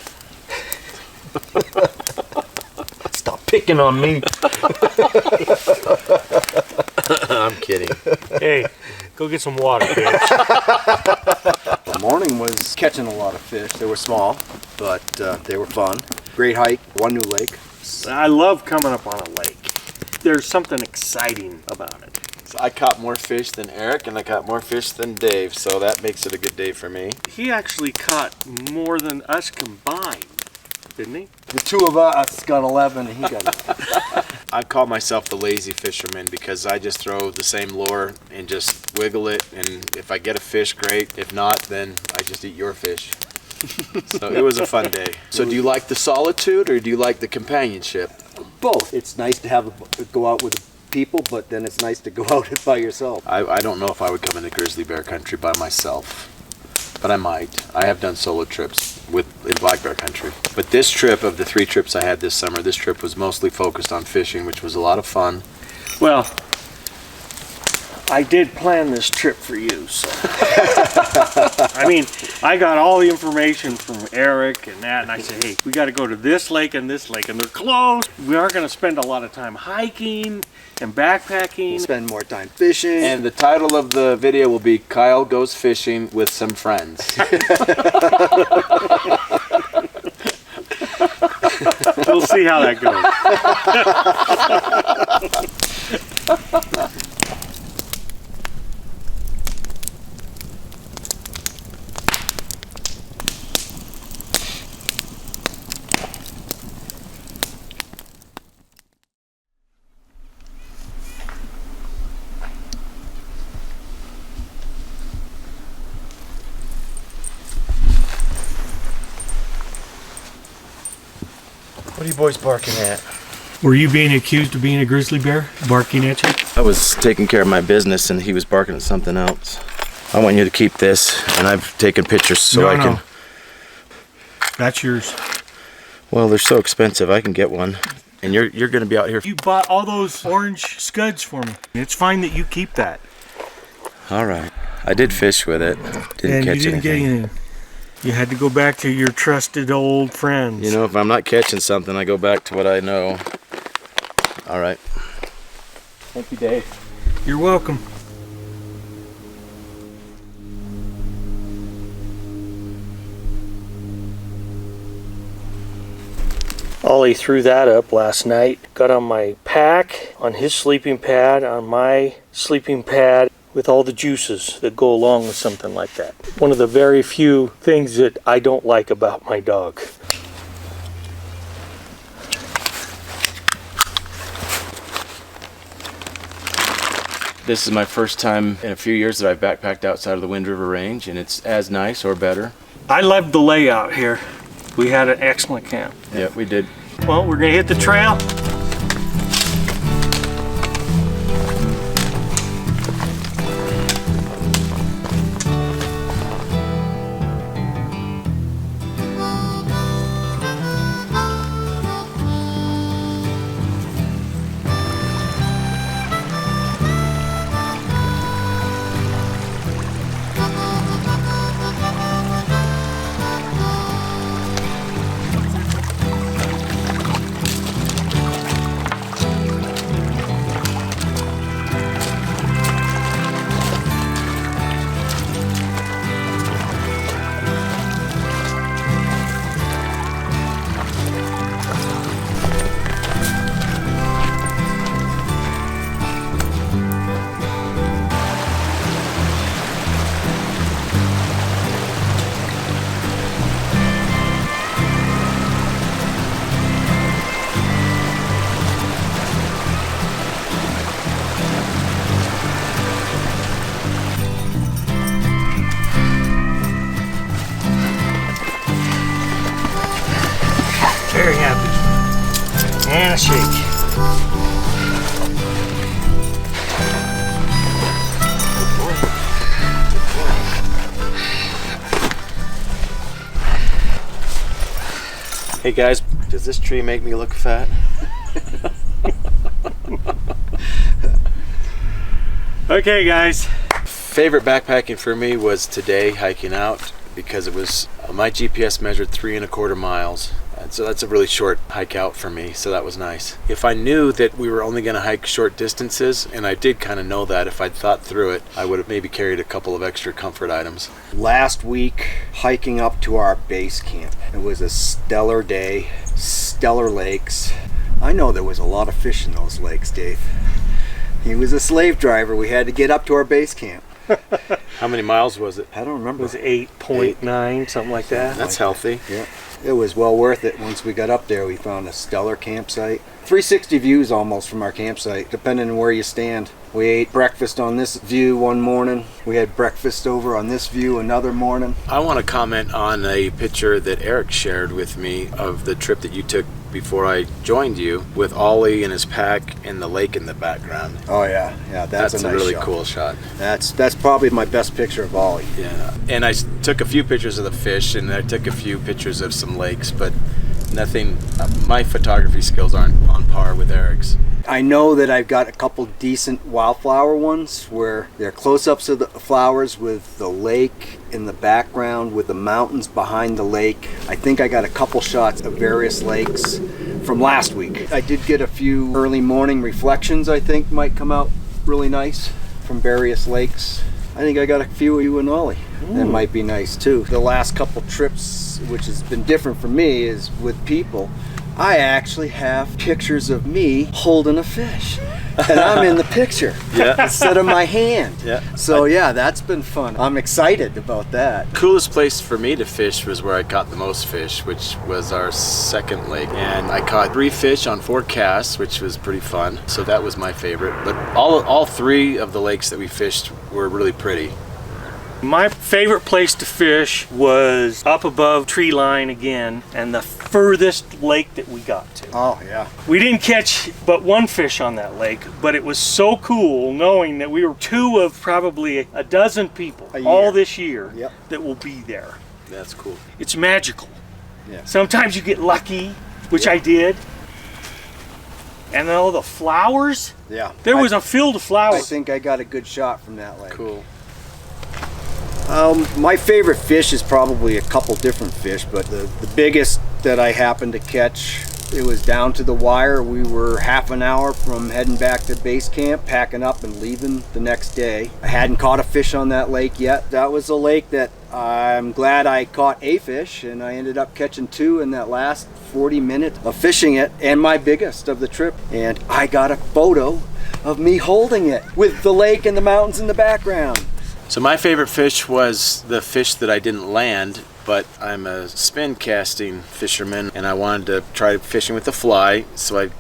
Stop picking on me. I'm kidding. Hey, go get some water, bitch. The morning was catching a lot of fish. They were small, but they were fun. Great hike, one new lake. I love coming up on a lake. There's something exciting about it. So I caught more fish than Eric, and I caught more fish than Dave, so that makes it a good day for me. He actually caught more than us combined, didn't he? The two of us got 11 and he got 11. I call myself the lazy fisherman because I just throw the same lure and just wiggle it, and if I get a fish, great. If not, then I just eat your fish. So it was a fun day. So do you like the solitude or do you like the companionship? Both. It's nice to go out with people, but then it's nice to go out by yourself. I don't know if I would come into grizzly bear country by myself, but I might. I have done solo trips in black bear country. But this trip, of the 3 trips I had this summer, this trip was mostly focused on fishing, which was a lot of fun. Well, I did plan this trip for you, so. I mean, I got all the information from Eric and that, and I said, hey, we got to go to this lake, and they're close. We aren't going to spend a lot of time hiking and backpacking. Spend more time fishing. And the title of the video will be Kyle Goes Fishing with Some Friends. We'll see how that goes. What are you boys barking at? Were you being accused of being a grizzly bear, barking at you? I was taking care of my business and he was barking at something else. I want you to keep this, and I've taken pictures so I can... That's yours. Well, they're so expensive, I can get one. And you're going to be out here. You bought all those orange scuds for me. It's fine that you keep that. All right. I did fish with it. Didn't catch you didn't anything. get anything. You had to go back to your trusted old friends. You know, if I'm not catching something, I go back to what I know. All right. Thank you, Dave. You're welcome. Ollie threw that up last night. Got on my pack, on his sleeping pad, on my sleeping pad, with all the juices that go along with something like that. One of the very few things that I don't like about my dog. This is my first time in a few years that I've backpacked outside of the Wind River Range, and it's as nice or better. I love the layout here. We had an excellent camp. Yeah, we did. Well, we're gonna hit the trail. Very happy. And a shake. Hey guys, does this tree make me look fat? Okay, guys. Favorite backpacking for me was today, hiking out, because it was, my GPS measured 3¼ miles. And so that's a really short hike out for me, so that was nice. If I knew that we were only going to hike short distances, and I did kind of know that if I'd thought through it, I would have maybe carried a couple of extra comfort items. Last week, hiking up to our base camp. It was a stellar day, stellar lakes. I know there was a lot of fish in those lakes, Dave. He was a slave driver. We had to get up to our base camp. How many miles was it? I don't It remember. was 8.9, something like that. That's healthy. Yeah. It was well worth it. Once we got up there, we found a stellar campsite. 360 views almost from our campsite, depending on where you stand. We ate breakfast on this view one morning. We had breakfast over on this view another morning. I want to comment on a picture that Eric shared with me of the trip that you took before I joined you, with Ollie and his pack and the lake in the background. Oh yeah, that's a nice really shot. cool shot. That's probably my best picture of Ollie. Yeah, and I took a few pictures of the fish, and I took a few pictures of some lakes, but nothing. My photography skills aren't on par with Eric's. I know that I've got a couple decent wildflower ones where they're close-ups of the flowers with the lake in the background with the mountains behind the lake. I think I got a couple shots of various lakes from last week. I did get a few early morning reflections I think might come out really nice from various lakes. I think I got a few of you and Ollie. That might be nice too. The last couple trips, which has been different for me, is with people. I actually have pictures of me holding a fish. And I'm in the picture instead of my hand. Yeah. So yeah, that's been fun. I'm excited about that. Coolest place for me to fish was where I caught the most fish, which was our second lake. And I caught 3 fish on 4 casts, which was pretty fun. So that was my favorite. But all 3 of the lakes that we fished were really pretty. My favorite place to fish was up above tree line again, and the furthest lake that we got to. Oh yeah. We didn't catch but 1 fish on that lake, but it was so cool knowing that we were 2 of probably a dozen people all this year that will be there. That's cool. It's magical. Yeah. Sometimes you get lucky, which I did. And all the flowers, Yeah. there was a field of I flowers. think I got a good shot from that lake. Cool. My favorite fish is probably a couple different fish, but the biggest that I happened to catch, it was down to the wire. We were half an hour from heading back to base camp, packing up and leaving the next day. I hadn't caught a fish on that lake yet. That was a lake that I'm glad I caught a fish, and I ended up catching 2 in that last 40 minutes of fishing it, and my biggest of the trip. And I got a photo of me holding it with the lake and the mountains in the background. So my favorite fish was the fish that I didn't land, but I'm a spin casting fisherman and I wanted to try fishing with a fly, so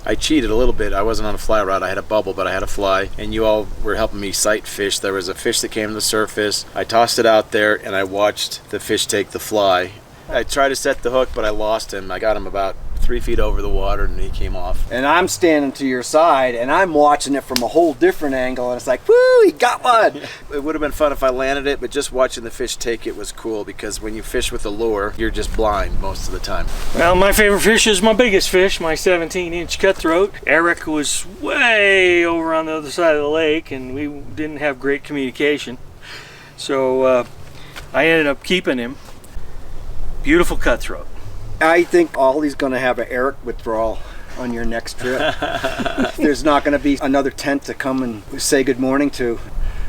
I cheated a little bit. I wasn't on a fly rod, I had a bubble, but I had a fly, and you all were helping me sight fish. There was a fish that came to the surface. I tossed it out there and I watched the fish take the fly, I tried to set the hook, but I lost him. I got him about 3 feet over the water and he came off. And I'm standing to your side and I'm watching it from a whole different angle and it's like, woo, he got one. It would have been fun if I landed it, but just watching the fish take it was cool because when you fish with a lure, you're just blind most of the time. Well, my favorite fish is my biggest fish, my 17-inch cutthroat. Eric was way over on the other side of the lake and we didn't have great communication. So I ended up keeping him. Beautiful cutthroat. I think Ollie's gonna have an Eric withdrawal on your next trip. There's not gonna be another tent to come and say good morning to,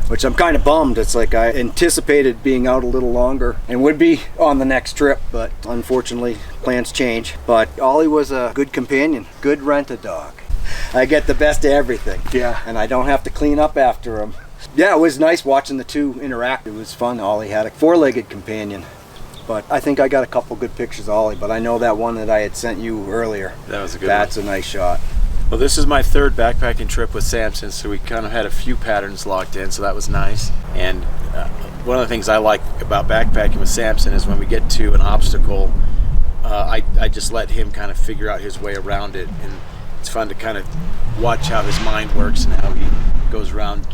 which I'm kind of bummed. It's like I anticipated being out a little longer and would be on the next trip, but unfortunately plans change. But Ollie was a good companion, good rent-a-dog. I get the best of everything. Yeah. And I don't have to clean up after him. Yeah, it was nice watching the two interact. It was fun. Ollie had a four-legged companion. But I think I got a couple good pictures of Ollie, but I know that one that I had sent you earlier. That was a good That's a nice shot. Well, this is my third backpacking trip with Samson, so we kind of had a few patterns locked in, so that was nice. And one of the things I like about backpacking with Samson is when we get to an obstacle, I just let him kind of figure out his way around it. And it's fun to kind of watch how his mind works and how he goes around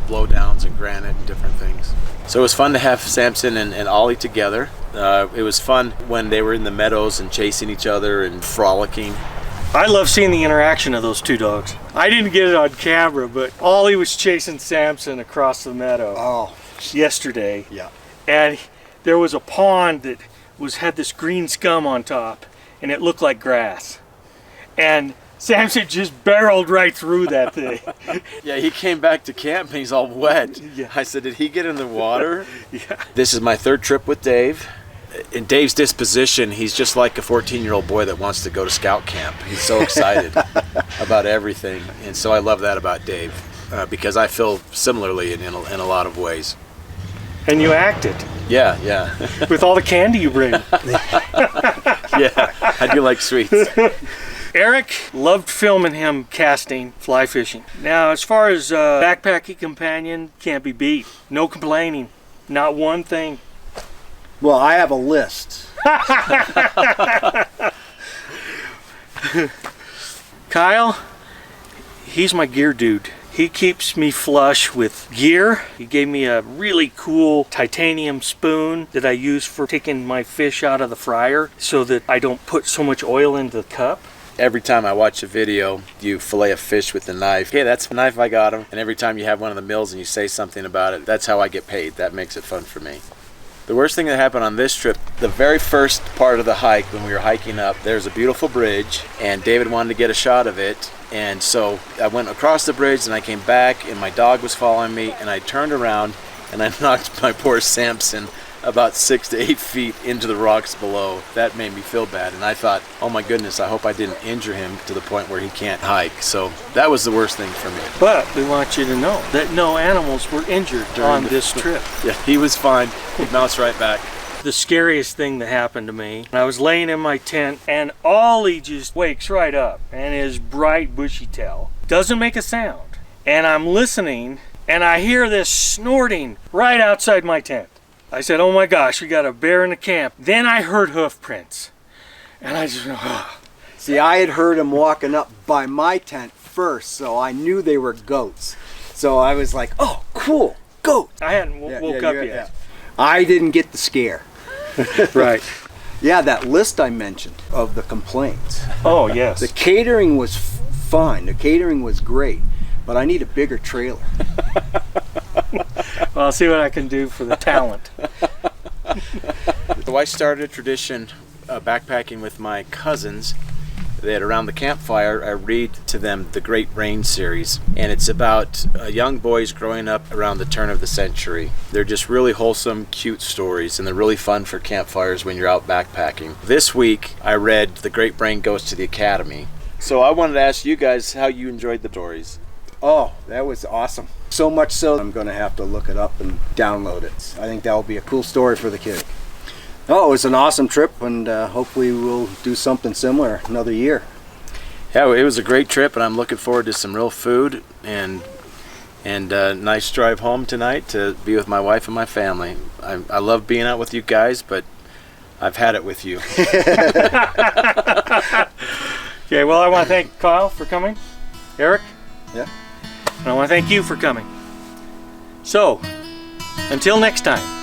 blowdowns and granite and different things. So it was fun to have Samson and Ollie together. It was fun when they were in the meadows and chasing each other and frolicking. I love seeing the interaction of those two dogs. I didn't get it on camera, but Ollie was chasing Samson across the meadow yesterday. Yeah. And there was a pond that had this green scum on top, and it looked like grass. And Samson just barreled right through that thing. Yeah, he came back to camp and he's all wet. Yeah. I said, did he get in the water? Yeah. This is my third trip with Dave. In Dave's disposition, he's just like a 14-year-old boy that wants to go to scout camp. He's so excited about everything. And so I love that about Dave because I feel similarly in a lot of ways. And you acted. Yeah, yeah. With all the candy you bring. Yeah, I do like sweets. Eric loved filming him casting fly fishing. Now, as far as backpacking companion, can't be beat. No complaining. Not one thing. Well, I have a list. Kyle, he's my gear dude. He keeps me flush with gear. He gave me a really cool titanium spoon that I use for taking my fish out of the fryer so that I don't put so much oil into the cup. Every time I watch a video, you fillet a fish with a knife. Hey, that's the knife I got him. And every time you have one of the meals and you say something about it, that's how I get paid. That makes it fun for me. The worst thing that happened on this trip, the very first part of the hike when we were hiking up, there's a beautiful bridge and David wanted to get a shot of it. And so I went across the bridge and I came back and my dog was following me and I turned around and I knocked my poor Samson about 6 to 8 feet into the rocks below. That made me feel bad and I thought, oh my goodness, I hope I didn't injure him to the point where he can't hike. So that was the worst thing for me. But we want you to know that no animals were injured on this trip. Yeah, he was fine. He bounced right back. The scariest thing that happened to me, I was laying in my tent and Ollie just wakes right up and his bright bushy tail doesn't make a sound. And I'm listening and I hear this snorting right outside my tent. I said, oh my gosh, we got a bear in the camp. Then I heard hoof prints. And I just, See, I had heard him walking up by my tent first, so I knew they were goats. So I was like, oh, cool, goat. I hadn't woke up yet. Yeah. I didn't get the scare. Right. Yeah, that list I mentioned of the complaints. Oh, yes. The catering was fine. The catering was great, but I need a bigger trailer. Well, I'll see what I can do for the talent. So I started a tradition backpacking with my cousins that around the campfire I read to them the Great Rain series, and it's about young boys growing up around the turn of the century. They're just really wholesome, cute stories, and they're really fun for campfires when you're out backpacking. This week I read The Great Brain Goes to the Academy. So I wanted to ask you guys how you enjoyed the stories. Oh, that was awesome. So much so I'm going to have to look it up and download it. I think that will be a cool story for the kid. Oh, it was an awesome trip, and hopefully we'll do something similar another year. Yeah, it was a great trip, and I'm looking forward to some real food and a nice drive home tonight to be with my wife and my family. I love being out with you guys, but I've had it with you. Okay, well, I want to thank Kyle for coming. Eric? Yeah. And I want to thank you for coming. So, until next time.